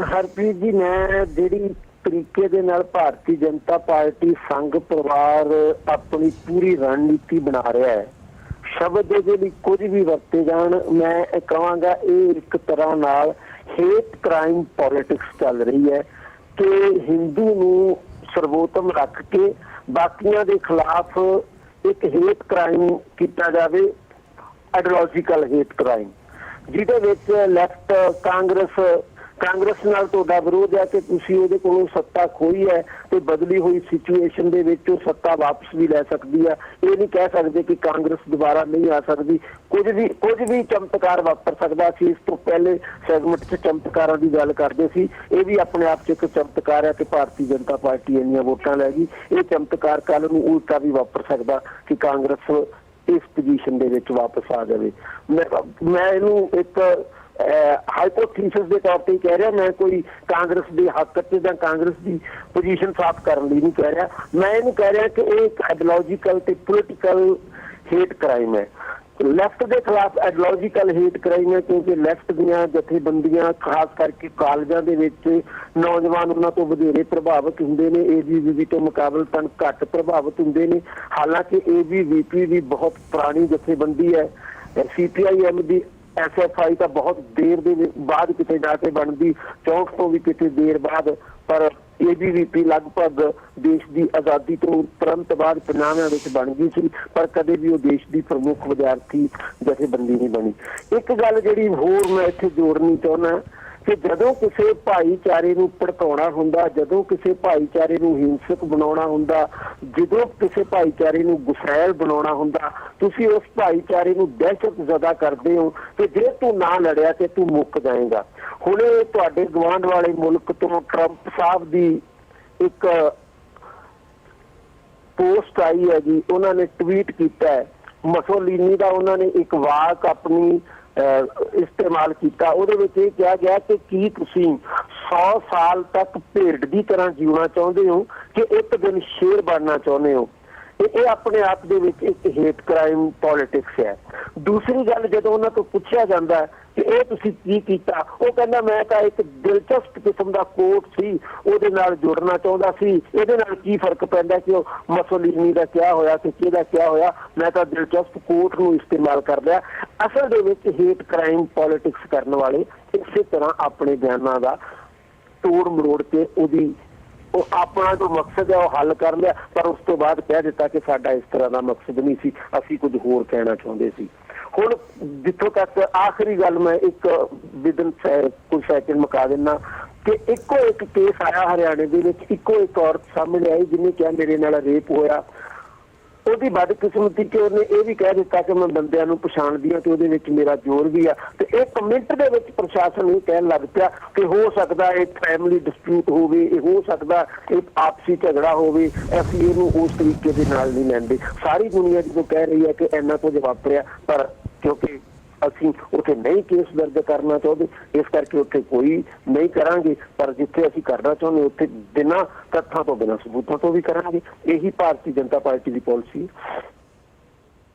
ਹਰਪ੍ਰੀਤ ਜੀ, ਮੈਂ ਜਿਹੜੀ ਤਰੀਕੇ ਦੇ ਨਾਲ ਭਾਰਤੀ ਜਨਤਾ ਪਾਰਟੀ ਸੰਘ ਪਰਿਵਾਰ ਆਪਣੀ ਪੂਰੀ ਰਣਨੀਤੀ ਬਣਾ ਰਿਹਾ ਹੈ, ਸ਼ਬਦ ਦੇ ਲਈ ਕੁਝ ਵੀ ਵਰਤੇ ਜਾਣ, ਮੈਂ ਕਹਾਂਗਾ ਇਹ ਇੱਕ ਤਰ੍ਹਾਂ ਨਾਲ ਹੇਟ ਕ੍ਰਾਈਮ ਪੋਲਿਟਿਕਸ ਚੱਲ ਰਹੀ ਹੈ ਕਿ ਹਿੰਦੂ ਨੂੰ ਸਰਵੋਤਮ ਰੱਖ ਕੇ ਬਾਕੀਆਂ ਦੇ ਖਿਲਾਫ ਇੱਕ ਹੇਟ ਕ੍ਰਾਈਮ ਕੀਤਾ ਜਾਵੇ, ਆਈਡੀਓਲੋਜੀਕਲ ਹੇਟ ਕ੍ਰਾਈਮ, ਜਿਹਦੇ ਵਿੱਚ ਲੈਫਟ ਕਾਂਗਰਸ ਨਾਲ ਤੁਹਾਡਾ ਵਿਰੋਧ ਹੈ ਕਿ ਤੁਸੀਂ ਉਹਦੇ ਕੋਲੋਂ ਸੱਤਾ ਖੋਈ ਹੈ ਤੇ ਬਦਲੀ ਹੋਈ ਸਿਚੁਏਸ਼ਨ ਦੇ ਵਿੱਚ ਉਹ ਸੱਤਾ ਵਾਪਸ ਵੀ ਲੈ ਸਕਦੀ ਆ। ਇਹ ਨਹੀਂ ਕਹਿ ਸਕਦੇ ਕਿ ਕਾਂਗਰਸ ਦੁਬਾਰਾ ਨਹੀਂ ਆ ਸਕਦੀ, ਕੁਝ ਵੀ ਚਮਤਕਾਰ ਵਾਪਰ ਸਕਦਾ ਸੀ। ਇਸ ਤੋਂ ਪਹਿਲੇ ਸੈਗਮੈਂਟ 'ਚ ਚਮਤਕਾਰਾਂ ਦੀ ਗੱਲ ਕਰਦੇ ਸੀ, ਇਹ ਵੀ ਆਪਣੇ ਆਪ 'ਚ ਇੱਕ ਚਮਤਕਾਰ ਹੈ ਕਿ ਭਾਰਤੀ ਜਨਤਾ ਪਾਰਟੀ ਇੰਨੀਆਂ ਵੋਟਾਂ ਲੈ ਗਈ। ਇਹ ਚਮਤਕਾਰ ਕੱਲ੍ਹ ਨੂੰ ਉਲਟਾ ਵੀ ਵਾਪਰ ਸਕਦਾ ਕਿ ਕਾਂਗਰਸ ਇਸ ਪੋਜੀਸ਼ਨ ਦੇ ਵਿੱਚ ਵਾਪਸ ਆ ਜਾਵੇ। ਮੈਂ ਇਹਨੂੰ ਇੱਕ ਹਾਈਪੋਥੀਸਿਸ ਦੇ ਤੌਰ ਤੇ ਕਹਿ ਰਿਹਾ, ਮੈਂ ਕੋਈ ਕਾਂਗਰਸ ਦੇ ਹੱਕ 'ਚ ਜਾਂ ਕਾਂਗਰਸ ਦੀ ਪੋਜੀਸ਼ਨ ਸਾਫ਼ ਕਰਨ ਲਈ ਨਹੀਂ ਕਹਿ ਰਿਹਾ। ਮੈਂ ਇਹਨੂੰ ਕਹਿ ਰਿਹਾ ਕਿ ਇਹ ਇੱਕ ਆਈਡੀਓਲੋਜੀਕਲ ਤੇ ਪੋਲੀਟੀਕਲ ਹੇਟ ਕ੍ਰਾਈਮ ਹੈ, ਲੈਫਟ ਦੇ ਖਿਲਾਫ ਆਈਡੀਓਲੋਜੀਕਲ ਹੇਟ ਕ੍ਰਾਈਮ ਹੈ, ਕਿਉਂਕਿ ਲੈਫਟ ਦੀਆਂ ਜਥੇਬੰਦੀਆਂ ਖਾਸ ਕਰਕੇ ਕਾਲਜਾਂ ਦੇ ਵਿੱਚ ਨੌਜਵਾਨ ਉਹਨਾਂ ਤੋਂ ਵਧੇਰੇ ਪ੍ਰਭਾਵਿਤ ਹੁੰਦੇ ਨੇ, ABVP ਤੋਂ ਮੁਕਾਬਲਤਨ ਘੱਟ ਪ੍ਰਭਾਵਿਤ ਹੁੰਦੇ ਨੇ। ਹਾਲਾਂਕਿ ABVP ਵੀ ਬਹੁਤ ਪੁਰਾਣੀ ਜਥੇਬੰਦੀ ਹੈ, CPIM ਦੀ SFI ਤਾਂ ਬਹੁਤ ਦੇਰ ਦੇ ਬਾਅਦ ਕਿਤੇ ਜਾ ਕੇ ਬਣਦੀ, 64 ਤੋਂ ਵੀ ਕਿਤੇ ਦੇਰ ਬਾਅਦ, ਪਰ ABVP ਲਗਭਗ ਦੇਸ਼ ਦੀ ਆਜ਼ਾਦੀ ਤੋਂ ਤੁਰੰਤ ਬਾਅਦ 50ਵਿਆਂ ਵਿੱਚ ਬਣ ਗਈ ਸੀ, ਪਰ ਕਦੇ ਵੀ ਉਹ ਦੇਸ਼ ਦੀ ਪ੍ਰਮੁੱਖ ਵਿਦਿਆਰਥੀ ਜਥੇਬੰਦੀ ਨਹੀਂ ਬਣੀ। ਇੱਕ ਗੱਲ ਜਿਹੜੀ ਹੋਰ ਮੈਂ ਇੱਥੇ ਜੋੜਨੀ ਚਾਹੁੰਦਾ ਕਿ ਜਦੋਂ ਕਿਸੇ ਭਾਈਚਾਰੇ ਨੂੰ ਭੜਕਾਉਣਾ ਹੁੰਦਾ, ਜਦੋਂ ਕਿਸੇ ਭਾਈਚਾਰੇ ਨੂੰ ਹਿੰਸਕ ਬਣਾਉਣਾ ਹੁੰਦਾ, ਜਦੋਂ ਕਿਸੇ ਭਾਈਚਾਰੇ ਨੂੰ ਗੁਸੈਲ ਬਣਾਉਣਾ ਹੁੰਦਾ, ਤੁਸੀਂ ਉਸ ਭਾਈਚਾਰੇ ਨੂੰ ਦਹਿਸ਼ਤ ਜ਼ਦਾ ਕਰਦੇ ਹੋ ਕਿ ਜੇ ਤੂੰ ਨਾ ਲੜਿਆ ਤੇ ਤੂੰ ਮੁੱਕ ਜਾਏਗਾ। ਹੁਣ ਇਹ ਤੁਹਾਡੇ ਗੁਆਂਢ ਵਾਲੇ ਮੁਲਕ ਤੋਂ ਟਰੰਪ ਸਾਹਿਬ ਦੀ ਇੱਕ ਪੋਸਟ ਆਈ ਹੈ ਜੀ, ਉਹਨਾਂ ਨੇ ਟਵੀਟ ਕੀਤਾ ਹੈ, ਮਸੋਲੀਨੀ ਦਾ ਉਹਨਾਂ ਨੇ ਇੱਕ ਵਾਕ ਆਪਣੀ ਇਸਤੇਮਾਲ ਕੀਤਾ। ਉਹਦੇ ਵਿੱਚ ਇਹ ਕਿਹਾ ਗਿਆ ਕਿ ਕੀ ਤੁਸੀਂ 100 ਸਾਲ ਤੱਕ ਭੇਡ ਦੀ ਤਰ੍ਹਾਂ ਜਿਉਣਾ ਚਾਹੁੰਦੇ ਹੋ ਕਿ ਇੱਕ ਦਿਨ ਸ਼ੇਰ ਬਣਨਾ ਚਾਹੁੰਦੇ ਹੋ। ਇਹ ਆਪਣੇ ਆਪ ਦੇ ਵਿੱਚ ਇੱਕ ਹੇਟ ਕ੍ਰਾਈਮ ਪੋਲਿਟਿਕਸ ਹੈ। ਦੂਸਰੀ ਗੱਲ, ਜਦੋਂ ਉਹਨਾਂ ਤੋਂ ਪੁੱਛਿਆ ਜਾਂਦਾ ਕਿ ਇਹ ਤੁਸੀਂ ਕੀ ਕੀਤਾ, ਉਹ ਕਹਿੰਦਾ ਮੈਂ ਤਾਂ ਇੱਕ ਦਿਲਚਸਪ ਕਿਸਮ ਦਾ ਕੋਟ ਸੀ, ਉਹਦੇ ਨਾਲ ਜੁੜਨਾ ਚਾਹੁੰਦਾ ਸੀ, ਇਹਦੇ ਨਾਲ ਕੀ ਫਰਕ ਪੈਂਦਾ ਕਿ ਉਹ ਮਸੋਲੀਨੀ ਦਾ ਕਿਹਾ ਹੋਇਆ ਕਿ ਕਿਹਦਾ ਕਿਹਾ ਹੋਇਆ, ਮੈਂ ਤਾਂ ਦਿਲਚਸਪ ਕੋਟ ਨੂੰ ਇਸਤੇਮਾਲ ਕਰ ਲਿਆ। ਅਸਲ ਦੇ ਵਿੱਚ ਹੇਟ ਕ੍ਰਾਈਮ ਪੋਲਿਟਿਕਸ ਕਰਨ ਵਾਲੇ ਇਸੇ ਤਰ੍ਹਾਂ ਆਪਣੇ ਬਿਆਨਾਂ ਦਾ ਤੋੜ ਮਰੋੜ ਕੇ ਉਹ ਆਪਣਾ ਜੋ ਮਕਸਦ ਹੈ ਉਹ ਹੱਲ ਕਰ ਲਿਆ, ਪਰ ਉਸ ਤੋਂ ਬਾਅਦ ਕਹਿ ਦਿੱਤਾ ਕਿ ਸਾਡਾ ਇਸ ਤਰ੍ਹਾਂ ਦਾ ਮਕਸਦ ਨਹੀਂ ਸੀ, ਅਸੀਂ ਕੁਝ ਹੋਰ ਕਹਿਣਾ ਚਾਹੁੰਦੇ ਸੀ। ਹੁਣ ਜਿੱਥੋਂ ਤੱਕ ਆਖਰੀ ਗੱਲ ਮੈਂ ਇੱਕ ਵਿਦਨ ਕੁਝ ਸੈਕਿੰਡ ਮੁਕਾ ਦਿੰਦਾ ਕਿ ਇੱਕੋ ਇੱਕ ਕੇਸ ਆਇਆ ਹਰਿਆਣੇ ਦੇ ਵਿੱਚ, ਇੱਕੋ ਇੱਕ ਔਰਤ ਸਾਹਮਣੇ ਆਈ ਜਿਹਨੇ ਕਿਹਾ ਮੇਰੇ ਨਾਲ ਰੇਪ ਹੋਇਆ। ਉਹਦੀ ਬਦਕਿਸਮਤੀ ਕਿ ਉਹਨੇ ਇਹ ਵੀ ਕਹਿ ਦਿੱਤਾ ਕਿ ਮੈਂ ਬੰਦਿਆਂ ਨੂੰ ਪਛਾਣਦੀ ਹਾਂ ਤੇ ਉਹਦੇ ਵਿੱਚ ਮੇਰਾ ਜ਼ੋਰ ਵੀ ਆ, ਤੇ ਇੱਕ ਮਿੰਟ ਦੇ ਵਿੱਚ ਪ੍ਰਸ਼ਾਸਨ ਇਹ ਕਹਿਣ ਲੱਗ ਪਿਆ ਕਿ ਹੋ ਸਕਦਾ ਇਹ ਫੈਮਿਲੀ ਡਿਸਪਿਊਟ ਹੋਵੇ, ਇਹ ਹੋ ਸਕਦਾ ਇਹ ਆਪਸੀ ਝਗੜਾ ਹੋਵੇ, ਅਸੀਂ ਇਹਨੂੰ ਉਸ ਤਰੀਕੇ ਦੇ ਨਾਲ ਨਹੀਂ ਲੈਂਦੇ। ਸਾਰੀ ਦੁਨੀਆ ਜਦੋਂ ਕਹਿ ਰਹੀ ਹੈ ਕਿ ਇੰਨਾ ਕੁਝ ਵਾਪਰਿਆ, ਪਰ ਕਿਉਂਕਿ ਅਸੀਂ ਉੱਥੇ ਨਹੀਂ ਕੇਸ ਦਰਜ ਕਰਨਾ ਚਾਹੁੰਦੇ, ਇਸ ਕਰਕੇ ਉੱਥੇ ਕੋਈ ਨਹੀਂ ਕਰਾਂਗੇ, ਪਰ ਜਿੱਥੇ ਅਸੀਂ ਕਰਨਾ ਚਾਹੁੰਦੇ ਉੱਥੇ ਬਿਨਾਂ ਤੱਥਾਂ ਤੋਂ, ਬਿਨਾਂ ਸਬੂਤਾਂ ਤੋਂ ਵੀ ਕਰਾਂਗੇ। ਇਹੀ ਭਾਰਤੀ ਜਨਤਾ ਪਾਰਟੀ ਦੀ ਪਾਲਿਸੀ ਹੈ।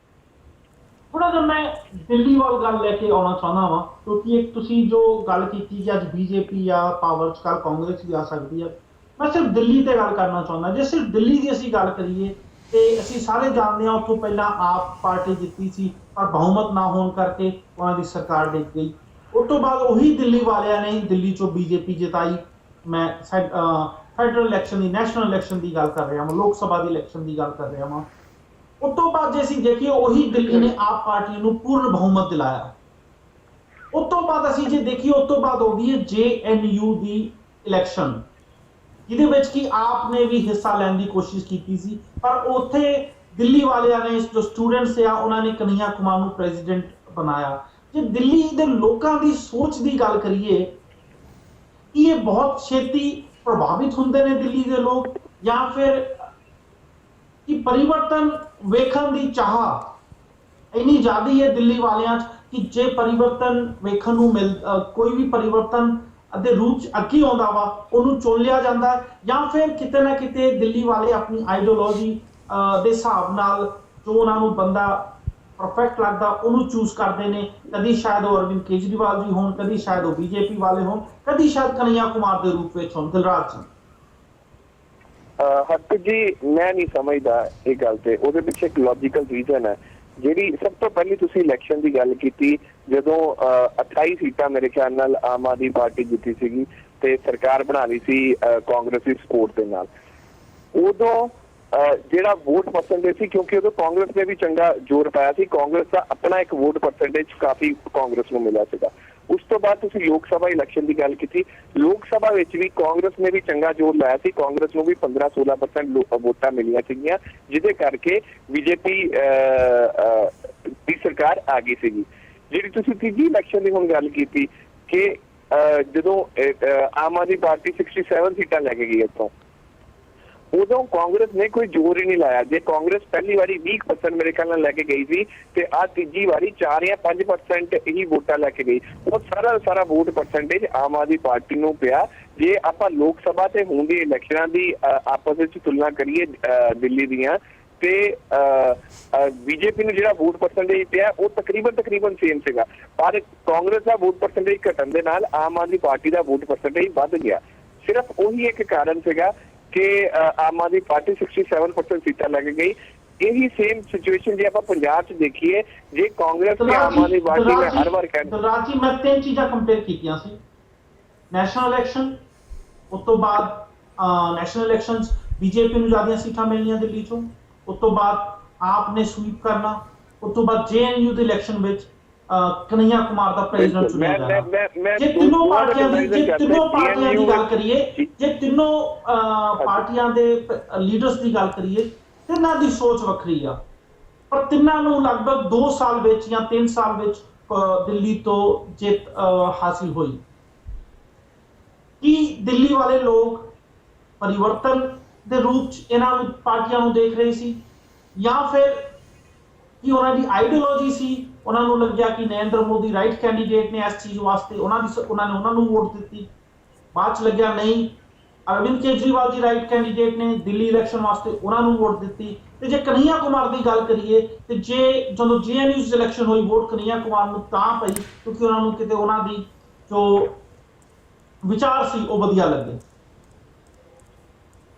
ਥੋੜਾ ਜਿਹਾ ਮੈਂ ਦਿੱਲੀ ਵੱਲ ਗੱਲ ਲੈ ਕੇ ਆਉਣਾ ਚਾਹੁੰਦਾ ਵਾਂ, ਕਿਉਂਕਿ ਇੱਕ ਤੁਸੀਂ ਜੋ ਗੱਲ ਕੀਤੀ ਕਿ ਅੱਜ BJP ਜਾਂ ਪਾਵਰ 'ਚ ਕੱਲ੍ਹ ਕਾਂਗਰਸ ਵੀ ਆ ਸਕਦੀ ਹੈ, ਮੈਂ ਸਿਰਫ ਦਿੱਲੀ ਤੇ ਗੱਲ ਕਰਨਾ ਚਾਹੁੰਦਾ। ਜੇ ਸਿਰਫ ਦਿੱਲੀ ਦੀ ਅਸੀਂ ਗੱਲ ਕਰੀਏ ਤੇ ਅਸੀਂ ਸਾਰੇ ਜਾਣਦੇ ਹਾਂ ਉੱਥੋਂ ਪਹਿਲਾਂ ਆਪ ਪਾਰਟੀ ਜਿੱਤੀ ਸੀ, ਪਰ ਬਹੁਮਤ ਨਾ ਹੋਣ ਕਰਕੇ ਉਹਨਾਂ ਦੀ ਸਰਕਾਰ ਡਿੱਗ ਗਈ। ਉਸ ਤੋਂ ਬਾਅਦ ਉਹੀ ਦਿੱਲੀ ਵਾਲਿਆਂ ਨੇ ਦਿੱਲੀ 'ਚੋਂ BJP ਜਿਤਾਈ। ਮੈਂ ਫੈਡਰਲ ਇਲੈਕਸ਼ਨ ਦੀ, ਨੈਸ਼ਨਲ ਇਲੈਕਸ਼ਨ ਦੀ ਗੱਲ ਕਰ ਰਿਹਾ ਹਾਂ, ਲੋਕ ਸਭਾ ਦੀ ਇਲੈਕਸ਼ਨ ਦੀ ਗੱਲ ਕਰ ਰਿਹਾ ਹਾਂ। ਉਸ ਤੋਂ ਬਾਅਦ ਜੇ ਅਸੀਂ ਦੇਖੀਏ ਉਹੀ ਦਿੱਲੀ ਨੇ ਆਪ ਪਾਰਟੀ ਨੂੰ ਪੂਰਨ ਬਹੁਮਤ ਦਿਲਾਇਆ। ਉਸ ਤੋਂ ਬਾਅਦ ਅਸੀਂ ਜੇ ਦੇਖੀਏ ਉਸ ਤੋਂ ਬਾਅਦ ਹੋ ਗਈ ਹੈ JNU ਦੀ ਇਲੈਕਸ਼ਨ, ਜਿਹਦੇ ਵਿੱਚ ਕਿ ਆਪ ਨੇ ਵੀ ਹਿੱਸਾ ਲੈਣ ਦੀ ਕੋਸ਼ਿਸ਼ ਕੀਤੀ ਸੀ, ਪਰ ਉੱਥੇ ਦਿੱਲੀ ਵਾਲਿਆਂ ਨੇ ਜੋ ਸਟੂਡੈਂਟਸ ਆ ਉਹਨਾਂ ਨੇ ਕਨਈਆ ਕੁਮਾਰ ਨੂੰ ਪ੍ਰੈਜ਼ੀਡੈਂਟ ਬਣਾਇਆ। ਜੇ ਦਿੱਲੀ ਦੇ ਲੋਕਾਂ ਦੀ ਸੋਚ ਦੀ ਗੱਲ ਕਰੀਏ ਕਿ ਇਹ ਬਹੁਤ ਛੇਤੀ ਪ੍ਰਭਾਵਿਤ ਹੁੰਦੇ ਨੇ ਦਿੱਲੀ ਦੇ ਲੋਕ, ਜਾਂ ਫਿਰ ਕਿ ਪਰਿਵਰਤਨ ਵੇਖਣ ਦੀ ਚਾਹ ਇੰਨੀ ਜ਼ਿਆਦਾ ਹੈ ਦਿੱਲੀ ਵਾਲਿਆਂ 'ਚ ਕਿ ਜੇ ਪਰਿਵਰਤਨ ਵੇਖਣ ਨੂੰ ਕੋਈ ਵੀ ਪਰਿਵਰਤਨ ਦੇ ਰੂਪ 'ਚ ਅੱਗੇ ਆਉਂਦਾ ਵਾ ਉਹਨੂੰ ਚੁਣ ਲਿਆ ਜਾਂਦਾ, ਜਾਂ ਫਿਰ ਕਿਤੇ ਨਾ ਕਿਤੇ ਦਿੱਲੀ ਵਾਲੇ ਆਪਣੀ ਆਈਡੀਓਲੋਜੀ ਦੇ ਹਿਸਾਬ ਨਾਲ ਜੋ ਉਹਨਾਂ ਨੂੰ ਬੰਦਾ ਪਰਫੈਕਟ ਲੱਗਦਾ ਉਹਨੂੰ ਚੂਜ਼ ਕਰਦੇ ਨੇ। ਕਦੀ ਸ਼ਾਇਦ ਉਹ ਅਰਵਿੰਦ ਕੇਜਰੀਵਾਲ ਜੀ ਹੋਣ, ਕਦੀ ਸ਼ਾਇਦ ਉਹ BJP ਵਾਲੇ ਹੋਣ, ਕਦੀ ਸ਼ਾਇਦ ਕਨਈਆ ਕੁਮਾਰ ਦੇ ਰੂਪ ਵਿੱਚ ਹੋਣ। ਦਿਲਰਾਜ ਜੀ। ਹਰਪ੍ਰੀਤ ਜੀ, ਮੈਂ ਨਹੀਂ ਸਮਝਦਾ ਇਹ ਗੱਲ ਤੇ, ਉਹਦੇ ਪਿੱਛੇ ਇੱਕ ਲੌਜੀਕਲ ਰੀਜ਼ਨ ਹੈ। ਜਿਹੜੀ ਸਭ ਤੋਂ ਪਹਿਲੀ ਤੁਸੀਂ ਇਲੈਕਸ਼ਨ ਦੀ ਗੱਲ ਕੀਤੀ, ਜਦੋਂ 28 ਸੀਟਾਂ ਮੇਰੇ ਖਿਆਲ ਨਾਲ ਆਮ ਆਦਮੀ ਪਾਰਟੀ ਜਿੱਤੀ ਸੀਗੀ ਤੇ ਸਰਕਾਰ ਬਣਾ ਲਈ ਸੀ ਕਾਂਗਰਸ ਦੀ ਸਪੋਰਟ ਦੇ ਨਾਲ, ਉਦੋਂ ਜਿਹੜਾ ਵੋਟ ਪਰਸੈਂਟੇਜ ਸੀ, ਕਿਉਂਕਿ ਉਦੋਂ ਕਾਂਗਰਸ ਨੇ ਵੀ ਚੰਗਾ ਜ਼ੋਰ ਪਾਇਆ ਸੀ, ਕਾਂਗਰਸ ਦਾ ਆਪਣਾ ਇੱਕ ਵੋਟ ਪਰਸੈਂਟੇਜ ਕਾਫੀ ਕਾਂਗਰਸ ਨੂੰ ਮਿਲਿਆ ਸੀਗਾ। ਉਸ ਤੋਂ ਬਾਅਦ ਤੁਸੀਂ ਲੋਕ ਸਭਾ ਇਲੈਕਸ਼ਨ ਦੀ ਗੱਲ ਕੀਤੀ, ਲੋਕ ਸਭਾ ਵਿੱਚ ਵੀ ਕਾਂਗਰਸ ਨੇ ਵੀ ਚੰਗਾ ਜ਼ੋਰ ਲਾਇਆ ਸੀ, ਕਾਂਗਰਸ ਨੂੰ ਵੀ 15-16% ਵੋਟਾਂ ਮਿਲੀਆਂ ਸੀਗੀਆਂ, ਜਿਹਦੇ ਕਰਕੇ BJP ਦੀ ਸਰਕਾਰ ਆ ਗਈ ਸੀਗੀ। ਜਿਹੜੀ ਤੁਸੀਂ ਤੀਜੀ ਇਲੈਕਸ਼ਨ ਦੀ ਹੁਣ ਗੱਲ ਕੀਤੀ ਕਿ ਜਦੋਂ ਆਮ ਆਦਮੀ ਪਾਰਟੀ 67 ਸੀਟਾਂ ਲੈ ਕੇ ਗਈ ਇੱਥੋਂ, ਉਦੋਂ ਕਾਂਗਰਸ ਨੇ ਕੋਈ ਜ਼ੋਰ ਹੀ ਨਹੀਂ ਲਾਇਆ। ਜੇ ਕਾਂਗਰਸ ਪਹਿਲੀ ਵਾਰੀ 20% ਮੇਰੇ ਖਿਆਲ ਨਾਲ ਲੈ ਕੇ ਗਈ ਸੀ ਤੇ ਆਹ ਤੀਜੀ ਵਾਰੀ 4 ਜਾਂ 5% ਹੀ ਵੋਟਾਂ ਲੈ ਕੇ ਗਈ, ਉਹ ਸਾਰਾ vote percentage Aam Aadmi party ਨੂੰ ਪਿਆ। ਜੇ ਆਪਾਂ ਲੋਕ ਸਭਾ ਤੇ ਹੋਣ ਦੀ ਇਲੈਕਸ਼ਨਾਂ ਦੀ ਆਪਸ ਵਿੱਚ ਤੁਲਨਾ ਕਰੀਏ ਦਿੱਲੀ ਦੀਆਂ, ਤੇ BJP ਨੂੰ ਜਿਹੜਾ ਵੋਟ ਪਰਸੈਂਟੇਜ ਪਿਆ ਉਹ ਤਕਰੀਬਨ ਸੇਮ ਸੀਗਾ, ਪਰ ਕਾਂਗਰਸ ਦਾ ਵੋਟ ਪਰਸੈਂਟੇਜ ਘਟਣ ਦੇ ਨਾਲ ਆਮ ਆਦਮੀ ਪਾਰਟੀ ਦਾ ਵੋਟ ਪਰਸੈਂਟੇਜ ਵੱਧ ਗਿਆ। ਸਿਰਫ ਉਹੀ ਇੱਕ ਕਾਰਨ ਸੀਗਾ ਕਿ ਆਮ ਆਦਮੀ ਪਾਰਟੀ 67% ਸੀਟਾਂ ਲੈ ਕੇ ਗਈ। ਇਹੀ ਸੇਮ ਸਿਚੁਏਸ਼ਨ ਜੇ ਆਪਾਂ ਪੰਜਾਬ 'ਚ ਦੇਖੀਏ, ਜੇ ਕਾਂਗਰਸ ਤੇ ਆਮ ਆਦਮੀ ਪਾਰਟੀ ਨੇ ਹਰ ਵਾਰ ਦਿਲਰਾਜ ਜੀ, ਮੈਂ 3 ਚੀਜ਼ਾਂ ਕੰਪੇਅਰ ਕੀਤੀਆਂ ਸੀ, ਨੈਸ਼ਨਲ ਇਲੈਕਸ਼ਨ, ਉਸ ਤੋਂ ਬਾਅਦ ਨੈਸ਼ਨਲ ਇਲੈਕਸ਼ਨਸ ਬੀਜੇਪੀ ਨੂੰ ਜ਼ਿਆਦਾ ਸੀਟਾਂ ਮਿਲਣੀਆਂ ਦਿੱਲੀ ਚੋਂ, ਉਸ ਤੋਂ ਬਾਅਦ ਆਪ ਨੇ ਸਵੀਪ ਕਰਨਾ, ਉਸ ਤੋਂ ਬਾਅਦ JNU ਦੇ ਇਲੈਕਸ਼ਨ ਵਿੱਚ ਕਨਈਆ ਕੁਮਾਰ ਦਾ ਪ੍ਰੈਜ਼ੀਡੈਂਟ ਚੁਣਿਆ ਜਾਣਾ। ਜੇ ਤਿੰਨੋਂ ਪਾਰਟੀਆਂ ਦੀ ਗੱਲ ਕਰੀਏ, ਜੇ ਤਿੰਨੋਂ ਪਾਰਟੀਆਂ ਦੇ ਲੀਡਰਸ ਦੀ ਗੱਲ ਕਰੀਏ, ਤਿੰਨਾਂ ਦੀ ਸੋਚ ਵੱਖਰੀ ਆ, ਪਰ ਤਿੰਨਾਂ ਨੂੰ ਲਗਭਗ 2 ਸਾਲ ਵਿੱਚ ਜਾਂ 3 ਸਾਲ ਵਿੱਚ ਦਿੱਲੀ ਤੋਂ ਜਿੱਤ ਹਾਸਿਲ ਹੋਈ। ਕੀ ਦਿੱਲੀ ਵਾਲੇ ਲੋਕ ਪਰਿਵਰਤਨ ਦੇ ਰੂਪ ਚ ਇਹਨਾਂ ਨੂੰ ਪਾਰਟੀਆਂ ਨੂੰ ਦੇਖ ਰਹੇ ਸੀ, ਜਾਂ ਫਿਰ ਕਿ ਉਹਨਾਂ ਦੀ ਆਈਡੀਓਲੋਜੀ ਸੀ, ਉਹਨਾਂ ਨੂੰ ਲੱਗਿਆ ਕਿ ਨਰਿੰਦਰ ਮੋਦੀ ਰਾਈਟ ਕੈਂਡੀਡੇਟ ਨੇ ਇਸ ਚੀਜ਼ ਵਾਸਤੇ, ਉਹਨਾਂ ਨੂੰ ਵੋਟ ਦਿੱਤੀ। ਬਾਅਦ ਚ ਲੱਗਿਆ ਨਹੀਂ, ਅਰਵਿੰਦ ਕੇਜਰੀਵਾਲ ਜੀ ਰਾਈਟ ਕੈਂਡੀਡੇਟ ਨੇ, ਦਿੱਲੀ ਇਲੈਕਸ਼ਨ ਵਾਸਤੇ ਉਹਨਾਂ ਨੂੰ ਵੋਟ ਦਿੱਤੀ। ਤੇ ਜੇ ਕਨਈਆ ਕੁਮਾਰ ਦੀ ਗੱਲ ਕਰੀਏ, ਤੇ ਜਦੋਂ JNU ਇਲੈਕਸ਼ਨ ਹੋਈ, ਵੋਟ ਕਨਈਆ ਕੁਮਾਰ ਨੂੰ ਤਾਂ ਪਈ ਕਿਉਂਕਿ ਉਹਨਾਂ ਨੂੰ ਕਿਤੇ ਉਹਨਾਂ ਦੀ ਜੋ ਵਿਚਾਰ ਸੀ ਉਹ ਵਧੀਆ ਲੱਗੇ।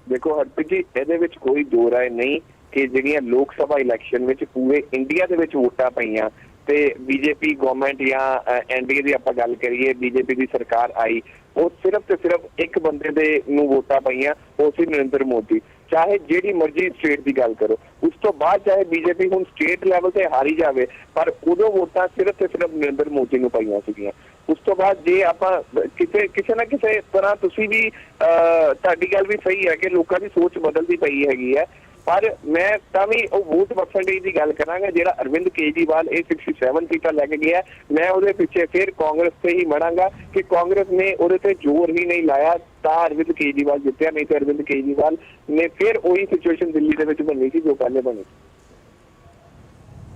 ਦੇਖੋ ਹਰਪ੍ਰੀਤ ਜੀ, ਇਹਦੇ ਵਿੱਚ ਕੋਈ ਦੋ ਰਾਏ ਨਹੀਂ ਕਿ ਜਿਹੜੀਆਂ ਲੋਕ ਸਭਾ ਇਲੈਕਸ਼ਨ ਵਿੱਚ ਪੂਰੇ ਇੰਡੀਆ ਦੇ ਵਿੱਚ ਵੋਟਾਂ ਪਈਆਂ ਤੇ ਬੀਜੇਪੀ ਗਵਰਨਮੈਂਟ ਜਾਂ NDA ਦੀ ਆਪਾਂ ਗੱਲ ਕਰੀਏ, ਬੀਜੇਪੀ ਦੀ ਸਰਕਾਰ ਆਈ, ਉਹ ਸਿਰਫ ਤੇ ਸਿਰਫ ਇੱਕ ਬੰਦੇ ਦੇ ਨੂੰ ਵੋਟਾਂ ਪਈਆਂ, ਉਹ ਸੀ ਨਰਿੰਦਰ ਮੋਦੀ। ਚਾਹੇ ਜਿਹੜੀ ਮਰਜ਼ੀ ਸਟੇਟ ਦੀ ਗੱਲ ਕਰੋ, ਉਸ ਤੋਂ ਬਾਅਦ ਚਾਹੇ ਬੀਜੇਪੀ ਹੁਣ ਸਟੇਟ ਲੈਵਲ ਤੇ ਹਾਰੀ ਜਾਵੇ, ਪਰ ਉਦੋਂ ਵੋਟਾਂ ਸਿਰਫ ਤੇ ਸਿਰਫ ਨਰਿੰਦਰ ਮੋਦੀ ਨੂੰ ਪਈਆਂ ਸੀਗੀਆਂ। ਉਸ ਤੋਂ ਬਾਅਦ ਜੇ ਆਪਾਂ ਕਿਸੇ ਨਾ ਕਿਸੇ ਤਰ੍ਹਾਂ, ਤੁਸੀਂ ਵੀ ਤੁਹਾਡੀ ਗੱਲ ਵੀ ਸਹੀ ਹੈ ਕਿ ਲੋਕਾਂ ਦੀ ਸੋਚ ਬਦਲਦੀ ਪਈ ਹੈਗੀ ਹੈ, ਪਰ ਮੈਂ ਤਾਂ ਵੀ ਉਹ ਵੋਟ ਪਰਸੈਂਟੇਜ ਦੀ ਗੱਲ ਕਰਾਂਗਾ। ਜਿਹੜਾ ਅਰਵਿੰਦ ਕੇਜਰੀਵਾਲ ਇਹ 67 ਸੀਟਾਂ ਲੈ ਕੇ ਗਿਆ, ਮੈਂ ਉਹਦੇ ਪਿੱਛੇ ਫਿਰ ਕਾਂਗਰਸ ਤੇ ਹੀ ਮੜਾਂਗਾ ਕਿ ਕਾਂਗਰਸ ਨੇ ਉਹਦੇ ਤੇ ਜ਼ੋਰ ਹੀ ਨਹੀਂ ਲਾਇਆ ਤਾਂ ਅਰਵਿੰਦ ਕੇਜਰੀਵਾਲ ਜਿੱਤਿਆ, ਨਹੀਂ ਤੇ ਅਰਵਿੰਦ ਕੇਜਰੀਵਾਲ ਨੇ ਫਿਰ ਉਹੀ ਸਿਚੁਏਸ਼ਨ ਦਿੱਲੀ ਦੇ ਵਿੱਚ ਬਣੀ ਸੀ ਜੋ ਪਹਿਲੇ ਬਣੀ।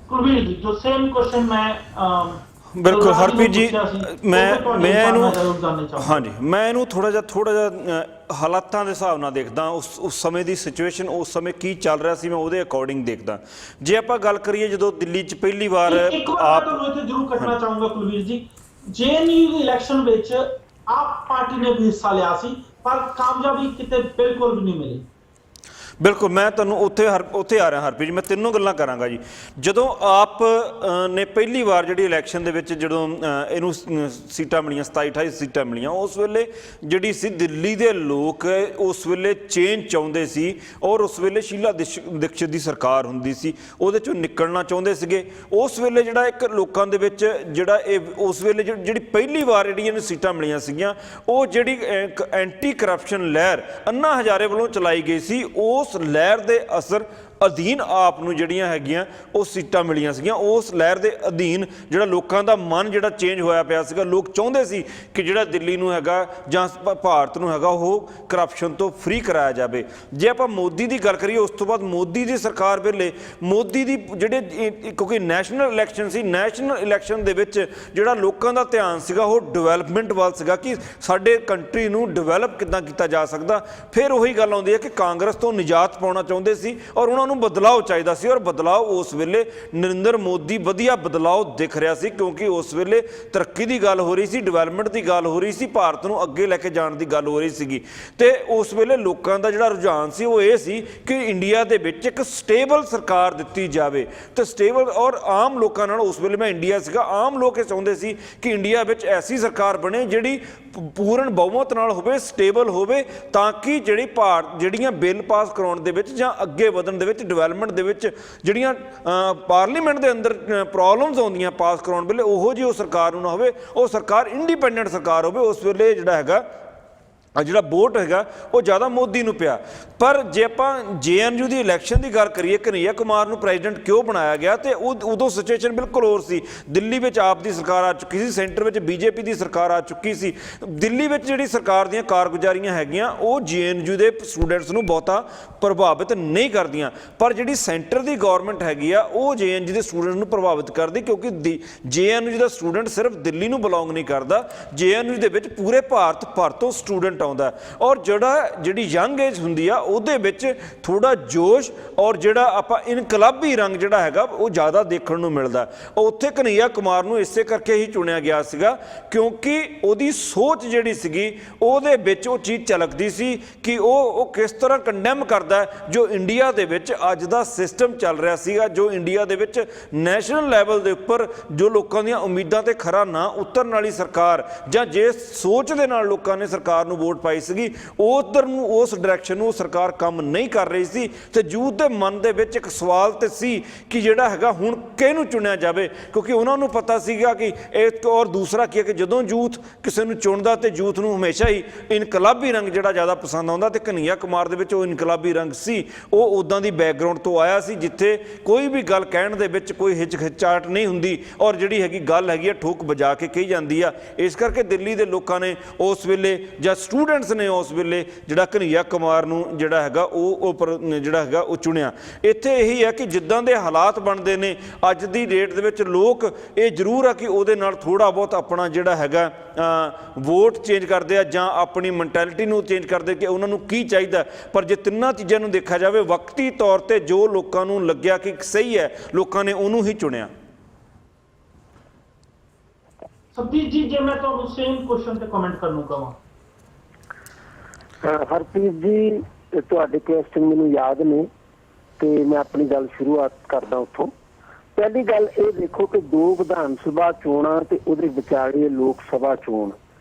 ਕੁਲਵੀਰ ਜੀ, ਜੋ ਸੇਮ ਕੁਐਸਚਨ ਮੈਂ ਬਿਲਕੁਲ ਹਰਪ੍ਰੀਤ ਜੀ, ਮੈਂ ਇਹਨੂੰ ਥੋੜਾ ਜਿਹਾ ਹਾਲਾਤਾਂ ਦੇ ਹਿਸਾਬ ਨਾਲ ਦੇਖਦਾ, ਉਸ ਸਮੇਂ ਦੀ ਸਿਚੁਏਸ਼ਨ, ਉਸ ਸਮੇਂ ਕੀ ਚੱਲ ਰਿਹਾ ਸੀ, ਮੈਂ ਉਹਦੇ ਅਕੋਰਡਿੰਗ ਦੇਖਦਾ। ਜੇ ਆਪਾਂ ਗੱਲ ਕਰੀਏ ਜਦੋਂ ਦਿੱਲੀ 'ਚ ਪਹਿਲੀ ਵਾਰ ਆਪ ਇੱਥੇ ਜ਼ਰੂਰ ਕੱਟਣਾ ਚਾਹੂੰਗਾ ਕੁਲਵੀਰ ਜੀ, JNU ਦੀ ਇਲੈਕਸ਼ਨ ਵਿੱਚ ਆਪ ਪਾਰਟੀ ਨੇ ਵੀ ਹਿੱਸਾ ਲਿਆ ਸੀ, ਪਰ ਕਾਮਯਾਬੀ ਕਿਤੇ ਬਿਲਕੁਲ ਵੀ ਨਹੀਂ ਮਿਲੀ। ਬਿਲਕੁਲ, ਮੈਂ ਤੁਹਾਨੂੰ ਉੱਥੇ ਆ ਰਿਹਾ ਹਰਪ੍ਰੀਤ ਜੀ, ਮੈਂ ਤਿੰਨੋਂ ਗੱਲਾਂ ਕਰਾਂਗਾ ਜੀ। ਜਦੋਂ ਆਪ ਨੇ ਪਹਿਲੀ ਵਾਰ ਜਿਹੜੀ ਇਲੈਕਸ਼ਨ ਦੇ ਵਿੱਚ ਜਦੋਂ ਇਹਨੂੰ ਸੀਟਾਂ ਮਿਲੀਆਂ, 27-28 ਸੀਟਾਂ ਮਿਲੀਆਂ, ਉਸ ਵੇਲੇ ਜਿਹੜੀ ਸੀ ਦਿੱਲੀ ਦੇ ਲੋਕ ਉਸ ਵੇਲੇ ਚੇਂਜ ਚਾਹੁੰਦੇ ਸੀ, ਔਰ ਉਸ ਵੇਲੇ ਸ਼ੀਲਾ ਦੀਕਸ਼ਿਤ ਦੀ ਸਰਕਾਰ ਹੁੰਦੀ ਸੀ, ਉਹਦੇ 'ਚੋਂ ਨਿਕਲਣਾ ਚਾਹੁੰਦੇ ਸੀਗੇ। ਉਸ ਵੇਲੇ ਜਿਹੜਾ ਇੱਕ ਲੋਕਾਂ ਦੇ ਵਿੱਚ ਜਿਹੜਾ ਉਸ ਵੇਲੇ ਜਿਹੜੀ ਪਹਿਲੀ ਵਾਰ ਜਿਹੜੀਆਂ ਇਹਨੂੰ ਸੀਟਾਂ ਮਿਲੀਆਂ ਸੀਗੀਆਂ, ਉਹ ਜਿਹੜੀ ਐਂਟੀ ਕਰਪਸ਼ਨ ਲਹਿਰ ਅੰਨਾ ਹਜ਼ਾਰੇ ਵੱਲੋਂ ਚਲਾਈ ਗਈ ਸੀ, ਉਸ ਲਹਿਰ ਦੇ ਅਸਰ ਅਧੀਨ ਆਪ ਨੂੰ ਜਿਹੜੀਆਂ ਹੈਗੀਆਂ ਉਹ ਸੀਟਾਂ ਮਿਲੀਆਂ ਸੀਗੀਆਂ। ਉਸ ਲਹਿਰ ਦੇ ਅਧੀਨ ਜਿਹੜਾ ਲੋਕਾਂ ਦਾ ਮਨ ਜਿਹੜਾ ਚੇਂਜ ਹੋਇਆ ਪਿਆ ਸੀਗਾ, ਲੋਕ ਚਾਹੁੰਦੇ ਸੀ ਕਿ ਜਿਹੜਾ ਦਿੱਲੀ ਨੂੰ ਹੈਗਾ ਜਾਂ ਭਾਰਤ ਨੂੰ ਹੈਗਾ ਉਹ ਕਰਪਸ਼ਨ ਤੋਂ ਫ੍ਰੀ ਕਰਾਇਆ ਜਾਵੇ। ਜੇ ਆਪਾਂ ਮੋਦੀ ਦੀ ਗੱਲ ਕਰੀਏ, ਉਸ ਤੋਂ ਬਾਅਦ ਮੋਦੀ ਦੀ ਸਰਕਾਰ ਵੇਲੇ ਮੋਦੀ ਦੀ ਜਿਹੜੇ, ਕਿਉਂਕਿ ਨੈਸ਼ਨਲ ਇਲੈਕਸ਼ਨ ਸੀ, ਨੈਸ਼ਨਲ ਇਲੈਕਸ਼ਨ ਦੇ ਵਿੱਚ ਜਿਹੜਾ ਲੋਕਾਂ ਦਾ ਧਿਆਨ ਸੀਗਾ ਉਹ ਡਿਵੈਲਪਮੈਂਟ ਵੱਲ ਸੀਗਾ ਕਿ ਸਾਡੇ ਕੰਟਰੀ ਨੂੰ ਡਿਵੈਲਪ ਕਿੱਦਾਂ ਕੀਤਾ ਜਾ ਸਕਦਾ। ਫਿਰ ਉਹੀ ਗੱਲ ਆਉਂਦੀ ਹੈ ਕਿ ਕਾਂਗਰਸ ਤੋਂ ਨਿਜਾਤ ਪਾਉਣਾ ਚਾਹੁੰਦੇ ਸੀ ਔਰ ਉਹਨਾਂ ਨੂੰ ਬਦਲਾਅ ਚਾਹੀਦਾ ਸੀ, ਔਰ ਬਦਲਾਅ ਉਸ ਵੇਲੇ ਨਰਿੰਦਰ ਮੋਦੀ ਵਧੀਆ ਬਦਲਾਅ ਦਿਖ ਰਿਹਾ ਸੀ, ਕਿਉਂਕਿ ਉਸ ਵੇਲੇ ਤਰੱਕੀ ਦੀ ਗੱਲ ਹੋ ਰਹੀ ਸੀ, ਡਿਵੈਲਪਮੈਂਟ ਦੀ ਗੱਲ ਹੋ ਰਹੀ ਸੀ, ਭਾਰਤ ਨੂੰ ਅੱਗੇ ਲੈ ਕੇ ਜਾਣ ਦੀ ਗੱਲ ਹੋ ਰਹੀ ਸੀਗੀ। ਤੇ ਉਸ ਵੇਲੇ ਲੋਕਾਂ ਦਾ ਜਿਹੜਾ ਰੁਝਾਨ ਸੀ ਉਹ ਇਹ ਸੀ ਕਿ ਇੰਡੀਆ ਦੇ ਵਿੱਚ ਇੱਕ ਸਟੇਬਲ ਸਰਕਾਰ ਦਿੱਤੀ ਜਾਵੇ, ਤੇ ਸਟੇਬਲ ਔਰ ਆਮ ਲੋਕਾਂ ਨਾਲ, ਉਸ ਵੇਲੇ ਮੈਂ ਇੰਡੀਆ ਸੀਗਾ, ਆਮ ਲੋਕ ਇਹ ਚਾਹੁੰਦੇ ਸੀ ਕਿ ਇੰਡੀਆ ਵਿੱਚ ਐਸੀ ਸਰਕਾਰ ਬਣੇ ਜਿਹੜੀ ਪੂਰਨ ਬਹੁਮਤ ਨਾਲ ਹੋਵੇ, ਸਟੇਬਲ ਹੋਵੇ, ਤਾਂ ਕਿ ਜਿਹੜੀਆਂ ਬਿੱਲ ਪਾਸ ਕਰਾਉਣ ਦੇ ਵਿੱਚ ਜਾਂ ਅੱਗੇ ਵਧਣ ਦੇ ਵਿੱਚ, ਡਿਵੈਲਪਮੈਂਟ ਦੇ ਵਿੱਚ ਜਿਹੜੀਆਂ ਪਾਰਲੀਮੈਂਟ ਦੇ ਅੰਦਰ ਪ੍ਰੋਬਲਮਸ ਆਉਂਦੀਆਂ ਪਾਸ ਕਰਾਉਣ ਵੇਲੇ, ਉਹੋ ਜਿਹੀ ਉਹ ਸਰਕਾਰ ਨੂੰ ਨਾ ਹੋਵੇ, ਉਹ ਸਰਕਾਰ ਇੰਡੀਪੈਂਡੈਂਟ ਸਰਕਾਰ ਹੋਵੇ। ਉਸ ਵੇਲੇ ਜਿਹੜਾ ਹੈਗਾ ਜਿਹੜਾ ਵੋਟ ਹੈਗਾ ਉਹ ਜ਼ਿਆਦਾ ਮੋਦੀ ਨੂੰ ਪਿਆ। ਪਰ ਜੇ ਆਪਾਂ JNU ਦੀ ਇਲੈਕਸ਼ਨ ਦੀ ਗੱਲ ਕਰੀਏ, ਕਨਈਆ ਕੁਮਾਰ ਨੂੰ ਪ੍ਰੈਜ਼ੀਡੈਂਟ ਕਿਉਂ ਬਣਾਇਆ ਗਿਆ, ਤੇ ਉਦੋਂ ਸਿਚੁਏਸ਼ਨ ਬਿਲਕੁਲ ਹੋਰ ਸੀ। ਦਿੱਲੀ ਵਿੱਚ ਆਪ ਦੀ ਸਰਕਾਰ ਆ ਚੁੱਕੀ ਸੀ, ਸੈਂਟਰ ਵਿੱਚ BJP ਦੀ ਸਰਕਾਰ ਆ ਚੁੱਕੀ ਸੀ। ਦਿੱਲੀ ਵਿੱਚ ਜਿਹੜੀ ਸਰਕਾਰ ਦੀਆਂ ਕਾਰਗੁਜ਼ਾਰੀਆਂ ਹੈਗੀਆਂ ਉਹ JNU ਦੇ ਸਟੂਡੈਂਟਸ ਨੂੰ ਬਹੁਤਾ ਪ੍ਰਭਾਵਿਤ ਨਹੀਂ ਕਰਦੀਆਂ, ਪਰ ਜਿਹੜੀ ਸੈਂਟਰ ਦੀ ਗੌਰਮੈਂਟ ਹੈਗੀ ਆ ਉਹ JNU ਦੇ ਸਟੂਡੈਂਟ ਨੂੰ ਪ੍ਰਭਾਵਿਤ ਕਰਦੀ, ਕਿਉਂਕਿ JNU ਦਾ ਸਟੂਡੈਂਟ ਸਿਰਫ ਦਿੱਲੀ ਨੂੰ ਬਿਲੋਂਗ ਨਹੀਂ ਕਰਦਾ, JNU ਦੇ ਵਿੱਚ ਪੂਰੇ ਭਾਰਤ ਭਰ ਤੋਂ ਸਟੂਡੈਂਟ ਆਉਂਦਾ, ਔਰ ਜਿਹੜੀ ਯੰਗ ਏਜ ਹੁੰਦੀ ਆ ਉਹਦੇ ਵਿੱਚ ਥੋੜਾ ਜੋਸ਼ ਔਰ ਜਿਹੜਾ ਆਪਾਂ ਇਨਕਲਾਬੀ ਰੰਗ ਜਿਹੜਾ ਹੈਗਾ ਉਹ ਜ਼ਿਆਦਾ ਦੇਖਣ ਨੂੰ ਮਿਲਦਾ। ਉੱਥੇ ਕਨਈਆ ਕੁਮਾਰ ਨੂੰ ਇਸੇ ਕਰਕੇ ਹੀ ਚੁਣਿਆ ਗਿਆ ਸੀਗਾ ਕਿਉਂਕਿ ਉਹਦੀ ਸੋਚ ਜਿਹੜੀ ਸੀਗੀ ਉਹਦੇ ਵਿੱਚ ਉਹ ਚੀਜ਼ ਝਲਕਦੀ ਸੀ ਕਿ ਉਹ ਕਿਸ ਤਰ੍ਹਾਂ ਕੰਡੈਮ ਕਰਦਾ ਜੋ ਇੰਡੀਆ ਦੇ ਵਿੱਚ ਅੱਜ ਦਾ ਸਿਸਟਮ ਚੱਲ ਰਿਹਾ ਸੀਗਾ, ਜੋ ਇੰਡੀਆ ਦੇ ਵਿੱਚ ਨੈਸ਼ਨਲ ਲੈਵਲ ਦੇ ਉੱਪਰ ਜੋ ਲੋਕਾਂ ਦੀਆਂ ਉਮੀਦਾਂ ਤੇ ਖਰਾ ਨਾ ਉਤਰਨ ਵਾਲੀ ਸਰਕਾਰ, ਜਾਂ ਜੇ ਸੋਚ ਦੇ ਨਾਲ ਲੋਕਾਂ ਨੇ ਸਰਕਾਰ ਨੂੰ ਵੋਟ ਪਾਈ ਸੀਗੀ, ਉਧਰ ਨੂੰ ਉਸ ਡਾਇਰੈਕਸ਼ਨ ਨੂੰ ਸਰਕਾਰ ਕੰਮ ਨਹੀਂ ਕਰ ਰਹੀ ਸੀ ਤੇ ਯੂਥ ਦੇ ਮਨ ਦੇ ਵਿੱਚ ਇੱਕ ਸਵਾਲ ਤੇ ਸੀ ਕਿ ਜਿਹੜਾ ਹੈਗਾ ਹੁਣ ਕਿਹਨੂੰ ਚੁਣਿਆ ਜਾਵੇ, ਕਿਉਂਕਿ ਉਹਨਾਂ ਨੂੰ ਪਤਾ ਸੀਗਾ ਕਿ ਇੱਕ ਔਰ ਦੂਸਰਾ ਕੀ ਹੈ ਕਿ ਜਦੋਂ ਯੂਥ ਕਿਸੇ ਨੂੰ ਚੁਣਦਾ ਤੇ ਯੂਥ ਨੂੰ ਹਮੇਸ਼ਾ ਹੀ ਇਨਕਲਾਬੀ ਰੰਗ ਜਿਹੜਾ ਜ਼ਿਆਦਾ ਪਸੰਦ ਆਉਂਦਾ, ਤੇ ਕਨ੍ਹਈਆ ਕੁਮਾਰ ਦੇ ਵਿੱਚ ਉਹ ਇਨਕਲਾਬੀ ਰੰਗ ਸੀ। ਉਹ ਉੱਦਾਂ ਦੀ ਬੈਕਗਰਾਊਂਡ ਤੋਂ ਆਇਆ ਸੀ ਜਿੱਥੇ ਕੋਈ ਵੀ ਗੱਲ ਕਹਿਣ ਦੇ ਵਿੱਚ ਕੋਈ ਹਿਚਕਿਚਾਹਟ ਨਹੀਂ ਹੁੰਦੀ ਔਰ ਜਿਹੜੀ ਹੈਗੀ ਗੱਲ ਹੈਗੀ ਆ ਠੋਕ ਵਜਾ ਕੇ ਕਹੀ ਜਾਂਦੀ ਆ। ਇਸ ਕਰਕੇ ਦਿੱਲੀ ਦੇ ਲੋਕਾਂ ਨੇ ਉਸ ਵੇਲੇ ਜਾਂ ਸਟੂਡੈਂਟਸ ਨੇ ਉਸ ਵੇਲੇ ਜਿਹੜਾ ਕਨ੍ਹਈਆ ਕੁਮਾਰ ਨੂੰ ਜਿਹੜਾ ਹੈਗਾ ਉਹ ਚੁਣਿਆ। ਇੱਥੇ ਇਹੀ ਹੈ ਕਿ ਜਿੱਦਾਂ ਦੇ ਹਾਲਾਤ ਬਣਦੇ ਨੇ ਅੱਜ ਦੀ ਡੇਟ ਦੇ ਵਿੱਚ ਲੋਕ ਇਹ ਜ਼ਰੂਰ ਆ ਕਿ ਉਹਦੇ ਨਾਲ ਥੋੜ੍ਹਾ ਬਹੁਤ ਆਪਣਾ ਜਿਹੜਾ ਹੈਗਾ ਵੋਟ ਚੇਂਜ ਕਰਦੇ ਆ ਜਾਂ ਆਪਣੀ ਮੈਂਟੈਲਿਟੀ ਨੂੰ ਚੇਂਜ ਕਰਦੇ ਕਿ ਉਹਨਾਂ ਨੂੰ ਕੀ ਚਾਹੀਦਾ। ਪਰ ਜੇ ਤਿੰਨਾਂ ਚੀਜ਼ਾਂ ਨੂੰ ਦੇਖਿਆ ਜਾਵੇ ਵਕਤੀ ਤੌਰ ਤੇ ਜੋ ਲੋਕਾਂ ਨੂੰ ਲੱਗਿਆ ਕਿ ਸਹੀ ਹੈ ਲੋਕਾਂ ਨੇ ਉਹਨੂੰ ਹੀ ਚੁਣਿਆ। ਸਬਜੀਤ ਜੀ, ਜੇ ਮੈਂ ਤੁਹਾਨੂੰ ਸੇਮ ਕੁਐਸਚਨ ਤੇ ਕਮੈਂਟ ਕਰਨ ਨੂੰ ਕਹਾਂ। ਹਰਪ੍ਰੀਤ ਜੀ, ਤੁਹਾਡੇ ਕੁਐਸਚਨ ਮੈਨੂੰ ਯਾਦ ਨੇ ਤੇ ਮੈਂ ਆਪਣੀ ਗੱਲ ਸ਼ੁਰੂਆਤ ਕਰਦਾ ਉੱਥੋਂ। ਪਹਿਲੀ ਗੱਲ ਇਹ ਦੇਖੋ ਕਿ 2 ਵਿਧਾਨ ਸਭਾ ਚੋਣਾਂ ਤੇ ਉਹਦੇ ਵਿਚਾਲੇ ਲੋਕ ਸਭਾ ਚੋਣ,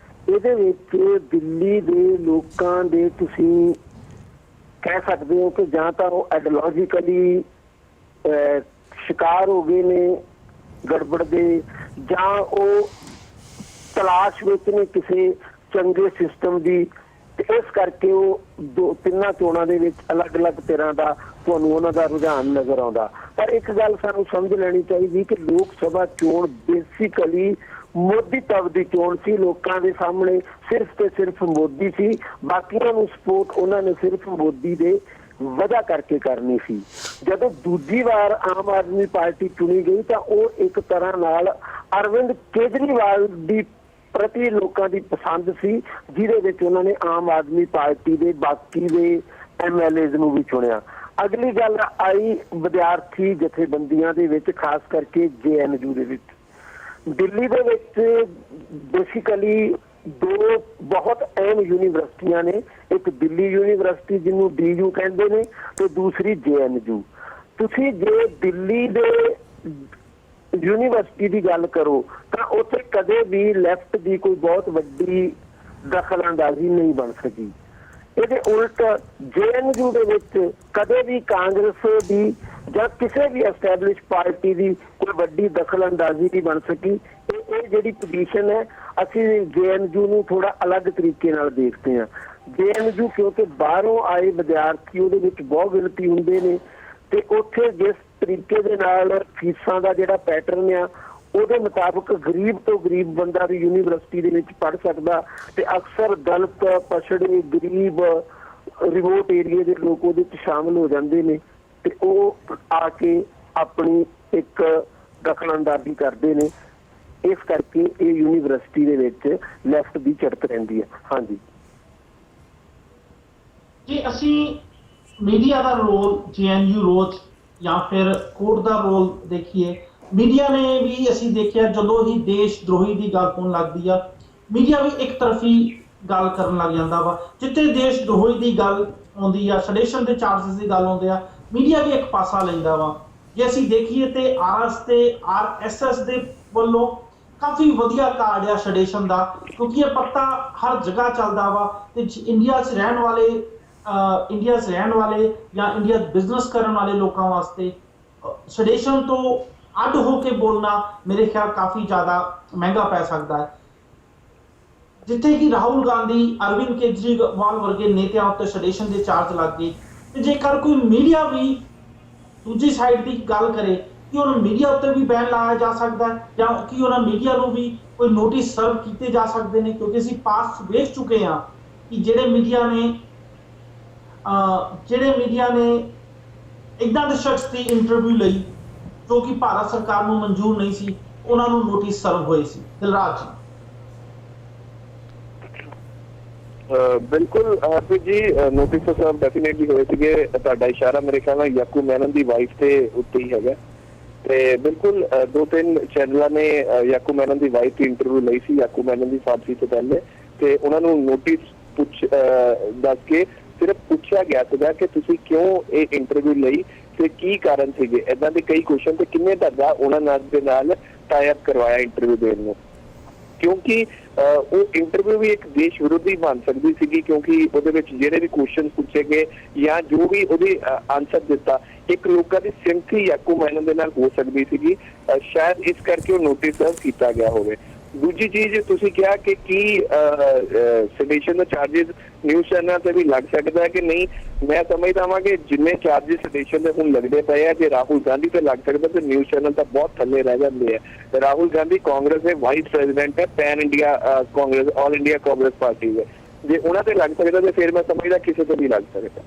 ਇਹਦੇ ਵਿੱਚ ਦਿੱਲੀ ਦੇ ਲੋਕਾਂ ਦੇ ਤੁਸੀਂ ਕਹਿ ਸਕਦੇ ਹੋ ਕਿ ਜਾਂ ਤਾਂ ਉਹ ਆਈਡੀਓਲੋਜੀਕਲੀ ਸ਼ਿਕਾਰ ਹੋ ਗਏ ਨੇ ਗੜਬੜ ਦੇ, ਜਾਂ ਉਹ ਤਲਾਸ਼ ਵਿੱਚ ਨੇ ਕਿਸੇ ਚੰਗੇ ਸਿਸਟਮ ਦੀ, ਤੇ ਇਸ ਕਰਕੇ ਉਹ ਤਿੰਨਾਂ ਚੋਣਾਂ ਦੇ ਵਿੱਚ ਅਲੱਗ-ਅਲੱਗ ਤਰ੍ਹਾਂ ਦਾ ਤੁਹਾਨੂੰ ਉਹਨਾਂ ਦਾ ਰੁਝਾਨ ਨਜ਼ਰ ਆਉਂਦਾ। ਪਰ ਇੱਕ ਗੱਲ ਸਾਨੂੰ ਸਮਝ ਲੈਣੀ ਚਾਹੀਦੀ ਕਿ ਲੋਕ ਸਭਾ ਚੋਣ ਬੇਸਿਕਲੀ ਮੋਦੀ ਤਬ ਦੀ ਚੋਣ ਸੀ। ਲੋਕਾਂ ਦੇ ਸਾਹਮਣੇ ਸਿਰਫ ਤੇ ਸਿਰਫ ਮੋਦੀ ਸੀ, ਬਾਕੀਆਂ ਨੂੰ ਸਪੋਰਟ ਉਹਨਾਂ ਨੇ ਸਿਰਫ ਮੋਦੀ ਦੇ ਵਜ੍ਹਾ ਕਰਕੇ ਕਰਨੀ ਸੀ। ਜਦੋਂ ਦੂਜੀ ਵਾਰ ਆਮ ਆਦਮੀ ਪਾਰਟੀ ਚੁਣੀ ਗਈ ਤਾਂ ਉਹ ਇੱਕ ਤਰ੍ਹਾਂ ਨਾਲ ਅਰਵਿੰਦ ਕੇਜਰੀਵਾਲ ਦੀ ਪ੍ਰਤੀ ਲੋਕਾਂ ਦੀ ਪਸੰਦ ਸੀ, ਜਿਹਦੇ ਵਿੱਚ ਉਹਨਾਂ ਨੇ ਆਮ ਆਦਮੀ ਪਾਰਟੀ ਦੇ ਬਾਕੀ ਦੇ MLAs ਨੂੰ ਵੀ ਚੁਣਿਆ। ਅਗਲੀ ਗੱਲ ਆਈ ਵਿਦਿਆਰਥੀ ਜਥੇਬੰਦੀਆਂ ਦੇ ਵਿੱਚ, ਖਾਸ ਕਰਕੇ JNU ਦੇ ਵਿੱਚ। ਦਿੱਲੀ ਦੇ ਵਿੱਚ ਬੇਸਿਕਲੀ 2 ਬਹੁਤ ਅਹਿਮ ਯੂਨੀਵਰਸਿਟੀਆਂ ਨੇ, ਇੱਕ ਦਿੱਲੀ ਯੂਨੀਵਰਸਿਟੀ ਜਿਹਨੂੰ DU ਕਹਿੰਦੇ ਨੇ ਤੇ ਦੂਸਰੀ JNU। ਤੁਸੀਂ ਜੇ ਦਿੱਲੀ ਦੇ ਯੂਨੀਵਰਸਿਟੀ ਦੀ ਗੱਲ ਕਰੋ ਤਾਂ ਉੱਥੇ ਕਦੇ ਵੀ ਲੈਫਟ ਦੀ ਕੋਈ ਬਹੁਤ ਵੱਡੀ ਦਖਲ ਅੰਦਾਜ਼ੀ ਨਹੀਂ ਬਣ ਸਕੀ। ਇਹਦੇ ਉਲਟ JNU ਦੇ ਵਿੱਚ ਕਦੇ ਵੀ ਕਾਂਗਰਸ ਦੀ ਜਾਂ ਕਿਸੇ ਵੀ ਐਸਟੈਬਲਿਸ਼ ਪਾਰਟੀ ਦੀ ਕੋਈ ਵੱਡੀ ਦਖਲ ਅੰਦਾਜ਼ੀ ਨਹੀਂ ਬਣ ਸਕੀ। ਇਹ ਜਿਹੜੀ ਪੋਜੀਸ਼ਨ ਹੈ, ਅਸੀਂ JNU ਨੂੰ ਥੋੜਾ ਅਲੱਗ ਤਰੀਕੇ ਨਾਲ ਦੇਖਦੇ ਹਾਂ। JNU ਕਿਉਂਕਿ ਬਾਹਰੋਂ ਆਏ ਵਿਦਿਆਰਥੀ ਉਹਦੇ ਵਿੱਚ ਬਹੁਤ ਗਿਣਤੀ ਹੁੰਦੇ ਨੇ ਤੇ ਉੱਥੇ ਜਿਸ ਤਰੀਕੇ ਦੇ ਨਾਲ ਫੀਸਾਂ ਦਾ ਜਿਹੜਾ ਪੈਟਰਨ ਆ ਉਹਦੇ ਮੁਤਾਬਕ ਗਰੀਬ ਤੋਂ ਗਰੀਬ ਬੰਦਾ ਵੀ ਯੂਨੀਵਰਸਿਟੀ ਦੇ ਵਿੱਚ ਪੜ੍ਹ ਸਕਦਾ, ਤੇ ਅਕਸਰ ਦਲਿਤ, ਪਛੜੇ, ਗਰੀਬ, ਰਿਮੋਟ ਏਰੀਏ ਦੇ ਲੋਕ ਉਹਦੇ ਵਿੱਚ ਸ਼ਾਮਲ ਹੋ ਜਾਂਦੇ ਨੇ ਤੇ ਉਹ ਆ ਕੇ ਆਪਣੀ ਇੱਕ ਦਖਲਅੰਦਾਜ਼ੀ ਕਰਦੇ ਨੇ। ਇਸ ਕਰਕੇ ਇਹ ਯੂਨੀਵਰਸਿਟੀ ਦੇ ਵਿੱਚ ਲੈਫਟ ਦੀ ਚੜ੍ਹਤ ਰਹਿੰਦੀ ਹੈ। ਹਾਂਜੀ ਜੇ ਅਸੀਂ ਮੀਡੀਆ ਦਾ ਰੋਲ, JNU ਰੋਲ ਜਾਂ ਫਿਰ ਕੋਰਟ ਦਾ ਰੋਲ ਦੇਖੀਏ, ਮੀਡੀਆ ਨੇ ਵੀ ਅਸੀਂ ਦੇਖਿਆ ਜਦੋਂ ਹੀ ਦੇਸ਼ ਦਰੋਹੀ ਦੀ ਗੱਲ ਹੋਣ ਲੱਗਦੀ ਆ, ਮੀਡੀਆ ਵੀ ਇੱਕ ਤਰਫੀ ਗੱਲ ਕਰਨ ਲੱਗ ਜਾਂਦਾ ਵਾ। ਜਿੱਥੇ ਦੇਸ਼ ਦਰੋਹੀ ਦੀ ਗੱਲ ਆਉਂਦੀ ਆ, ਸੈਡੀਸ਼ਨ ਦੇ ਚਾਰਜਸ ਦੀ ਗੱਲ ਆਉਂਦੇ ਆ, ਮੀਡੀਆ ਵੀ ਇੱਕ ਪਾਸਾ ਲੈਂਦਾ ਵਾ। ਜੇ ਅਸੀਂ ਦੇਖੀਏ ਤੇ RS ਤੇ RSS ਦੇ ਵੱਲੋਂ ਕਾਫੀ ਵਧੀਆ ਕਾਰਡ ਆ ਸੈਡੀਸ਼ਨ ਦਾ, ਕਿਉਂਕਿ ਇਹ ਪੱਤਾ ਹਰ ਜਗ੍ਹਾ ਚੱਲਦਾ ਵਾ ਤੇ ਇੰਡੀਆ 'ਚ ਰਹਿਣ ਵਾਲੇ ਜਾਂ ਇੰਡੀਆ ਬਿਜ਼ਨਸ ਕਰਨ ਵਾਲੇ ਲੋਕਾਂ ਵਾਸਤੇ ਸੈਡੀਸ਼ਨ ਤੋਂ ਅੱਡ ਹੋ ਕੇ ਬੋਲਣਾ ਮੇਰੇ ਖਿਆਲ ਕਾਫੀ ਜ਼ਿਆਦਾ ਮਹਿੰਗਾ ਪੈ ਸਕਦਾ ਹੈ। ਜਿੱਥੇ ਕਿ ਰਾਹੁਲ ਗਾਂਧੀ, ਅਰਵਿੰਦ ਕੇਜਰੀਵਾਲ ਵਰਗੇ ਨੇਤਾਵਾਂ ਉੱਤੇ ਸੈਡੀਸ਼ਨ ਦੇ ਚਾਰਜ ਲੱਗ ਗਏ, ਤੇ ਜੇਕਰ ਕੋਈ ਮੀਡੀਆ ਵੀ ਦੂਜੀ ਸਾਈਡ ਦੀ ਗੱਲ ਕਰੇ ਕਿ ਉਹਨਾਂ ਮੀਡੀਆ ਉੱਤੇ ਵੀ ਬੈਨ ਲਾਇਆ ਜਾ ਸਕਦਾ ਹੈ ਜਾਂ ਕਿ ਉਹਨਾਂ ਮੀਡੀਆ ਨੂੰ ਵੀ ਕੋਈ ਨੋਟਿਸ ਸਰਵ ਕੀਤੇ ਜਾ ਸਕਦੇ ਨੇ, ਕਿਉਂਕਿ ਅਸੀਂ ਪਾਸ ਵੇਖ ਚੁੱਕੇ ਹਾਂ ਕਿ ਜਿਹੜੇ ਮੀਡੀਆ ਨੇ ਇੱਦਾਂ ਦੇ ਸ਼ਖਸ ਦੀ ਇੰਟਰਵਿਊ ਲਈ ਜੋ ਕਿ ਭਾਰਤ ਸਰਕਾਰ ਨੂੰ ਮਨਜ਼ੂਰ ਨਹੀਂ ਸੀ, ਉਹਨਾਂ ਨੂੰ ਨੋਟਿਸ ਸਰਵ ਹੋਏ ਸੀ। ਦਿਲਰਾਜ ਜੀ। ਬਿਲਕੁਲ ਹਰਪ੍ਰੀਤ ਜੀ, ਨੋਟਿਸ ਸਰਵ ਡੈਫੀਨੇਟਲੀ ਹੋਏ ਸੀਗੇ। ਤੁਹਾਡਾ ਇਸ਼ਾਰਾ ਮੇਰੇ ਖਿਆਲ ਨਾਲ ਯਾਕੂ ਮੈਨਨ ਦੀ ਵਾਈਫ ਦੇ ਉੱਤੇ ਹੀ ਹੈਗਾ, ਤੇ ਬਿਲਕੁਲ 2-3 ਚੈਨਲਾਂ ਨੇ ਯਾਕੂ ਮੈਨਨ ਦੀ ਵਾਈਫ ਦੀ ਇੰਟਰਵਿਊ ਲਈ ਸੀ ਯਾਕੂ ਮੈਨਨ ਦੀ ਫਾਂਸੀ ਤੋਂ ਪਹਿਲੇ, ਤੇ ਉਹਨਾਂ ਨੂੰ ਨੋਟਿਸ ਦੱਸ ਕੇ ਸਿਰਫ ਪੁੱਛਿਆ ਗਿਆ ਸੀਗਾ ਕਿ ਤੁਸੀਂ ਕਿਉਂ ਇਹ ਇੰਟਰਵਿਊ ਲਈ ਤੇ ਕੀ ਕਾਰਨ ਸੀਗੇ। ਏਦਾਂ ਦੇ ਕਈ ਕੁਐਸਚਨ ਤੇ ਕਿੰਨੇ ਤੁਹਾਡਾ ਉਹਨਾਂ ਨਾਲ ਦੇ ਨਾਲ ਟਾਈ ਅਪ ਕਰਵਾਇਆ ਇੰਟਰਵਿਊ ਦੇਣ ਨੂੰ। ਕਿਉਂਕਿ ਉਹ ਇੰਟਰਵਿਊ ਵੀ ਇੱਕ ਦੇਸ਼ ਵਿਰੋਧੀ ਬਣ ਸਕਦੀ ਸੀਗੀ, ਕਿਉਂਕਿ ਉਹਦੇ ਵਿੱਚ ਜਿਹੜੇ ਵੀ ਕੁਐਸਚਨ ਪੁੱਛੇ ਗਏ ਜਾਂ ਜੋ ਵੀ ਉਹਦੇ ਆਨਸਰ ਦਿੱਤਾ ਇੱਕ ਲੋਕਾਂ ਦੀ ਸਿੰਪਥੀ ਜਾਂ ਕੁਮੈਨ ਦੇ ਨਾਲ ਹੋ ਸਕਦੀ ਸੀਗੀ। ਸ਼ਾਇਦ ਇਸ ਕਰਕੇ ਉਹ ਨੋਟਿਸ ਸਰਵ ਕੀਤਾ ਗਿਆ ਹੋਵੇ। ਦੂਜੀ ਚੀਜ਼ ਤੁਸੀਂ ਕਿਹਾ ਕਿ ਕੀ ਸੈਡੀਸ਼ਨ ਦਾ ਚਾਰजेस ਨਿਊਜ਼ ਚੈਨਲ ਤੇ ਵੀ ਲੱਗ ਸਕਦਾ ਹੈ ਕਿ ਨਹੀਂ, ਮੈਂ ਸਮਝਦਾ ਹਾਂ ਕਿ ਜਿੰਨੇ ਚਾਰजेस ਸੈਡੀਸ਼ਨ ਦੇ ਹੁਣ ਲੱਗਦੇ ਪਏ ਆ, ਜੇ ਰਾਹੁਲ ਗਾਂਧੀ ਤੇ ਲੱਗ ਸਕਦਾ ਤੇ ਨਿਊਜ਼ ਚੈਨਲ ਤਾਂ ਬਹੁਤ ਥੱਲੇ ਰਹਿ ਜਾਂਦੇ ਆ। ਰਾਹੁਲ ਗਾਂਧੀ ਕਾਂਗਰਸ ਦੇ ਵਾਈਸ ਪ੍ਰੈਜ਼ੀਡੈਂਟ ਹੈ, pan India Congress, all India Congress party ਦੇ, ਜੇ ਉਹਨਾਂ ਤੇ ਲੱਗ ਸਕਦਾ ਤੇ ਫਿਰ ਮੈਂ ਸਮਝਦਾ ਕਿਸੇ ਤੇ ਵੀ ਲੱਗ ਸਕਦਾ।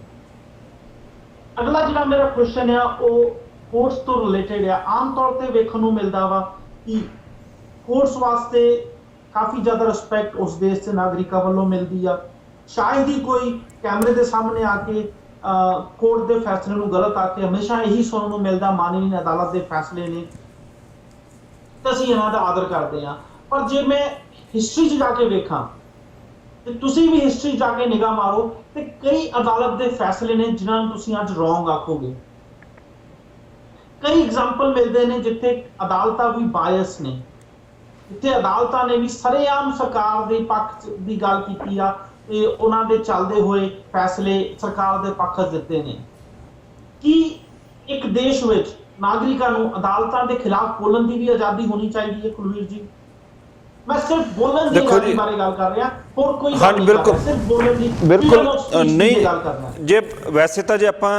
ਅਗਲਾ ਜਿਹੜਾ ਮੇਰਾ ਕੁਐਸਚਨ ਆ ਉਹ ਕੋਰਟਸ ਤੋਂ ਰਿਲੇਟਡ ਆ। ਆਮ ਤੌਰ ਤੇ ਵੇਖਣ ਨੂੰ ਮਿਲਦਾ ਵਾ ਕਿ ਕੋਰਟਸ ਵਾਸਤੇ ਕਾਫੀ ਜ਼ਿਆਦਾ ਰਿਸਪੈਕਟ ਉਸ ਦੇਸ਼ ਦੇ ਨਾਗਰਿਕਾਂ ਵੱਲੋਂ ਮਿਲਦੀ ਆ। ਸ਼ਾਇਦ ਹੀ ਕੋਈ ਕੈਮਰੇ ਦੇ ਸਾਹਮਣੇ ਆ ਕੇ ਕੋਰਟ ਦੇ ਫੈਸਲੇ ਨੂੰ ਗਲਤ ਆ ਕੇ ਹਮੇਸ਼ਾ ਇਹੀ ਸੁਣਨ ਨੂੰ ਮਿਲਦਾ, ਮਾਨਯੋਗ ਅਦਾਲਤ ਦੇ ਫੈਸਲੇ ਨੇ ਤੇ ਅਸੀਂ ਇਹਨਾਂ ਦਾ ਆਦਰ ਕਰਦੇ ਹਾਂ। ਪਰ ਜੇ ਮੈਂ ਹਿਸਟਰੀ 'ਚ ਜਾ ਕੇ ਵੇਖਾਂ ਤੇ ਤੁਸੀਂ ਵੀ ਹਿਸਟਰੀ ਜਾ ਕੇ ਨਿਗਾਹ ਮਾਰੋ ਤੇ ਕਈ ਅਦਾਲਤ ਦੇ ਫੈਸਲੇ ਨੇ ਜਿਨ੍ਹਾਂ ਨੂੰ ਤੁਸੀਂ ਅੱਜ ਰੋਂਗ ਆਖੋਗੇ। ਕਈ ਐਗਜ਼ਾਮਪਲ ਮਿਲਦੇ ਨੇ ਜਿੱਥੇ ਅਦਾਲਤਾਂ ਵੀ ਬਾਇਸ ਨੇ, ਜਿੱਥੇ ਅਦਾਲਤਾਂ ਨੇ ਵੀ ਸਰੇਆਮ ਸਰਕਾਰ ਦੇ ਪੱਖ ਦੀ ਗੱਲ ਕੀਤੀ ਆ ਤੇ ਉਹਨਾਂ ਦੇ ਚੱਲਦੇ ਹੋਏ ਫੈਸਲੇ ਸਰਕਾਰ ਦੇ ਪੱਖ ਦਿੱਤੇ ਨੇ। ਕੀ ਇੱਕ ਦੇਸ਼ ਵਿੱਚ ਨਾਗਰਿਕਾਂ ਨੂੰ ਅਦਾਲਤਾਂ ਦੇ ਖਿਲਾਫ ਬੋਲਣ ਦੀ ਵੀ ਆਜ਼ਾਦੀ ਹੋਣੀ ਚਾਹੀਦੀ ਹੈ? ਕੁਲਵੀਰ ਜੀ, ਮੈਂ ਸਿਰਫ ਬੋਲਣ ਦੀ ਆਜ਼ਾਦੀ ਬਾਰੇ ਗੱਲ ਕਰ ਰਿਹਾ, ਹੋਰ ਕੋਈ ਗੱਲ ਨਹੀਂ ਕਰ ਰਿਹਾ, ਸਿਰਫ ਬੋਲਣ ਦੀ ਨਹੀਂ ਗੱਲ ਕਰਨਾ। ਜੇ ਵੈਸੇ ਤਾਂ ਜੇ ਆਪਾਂ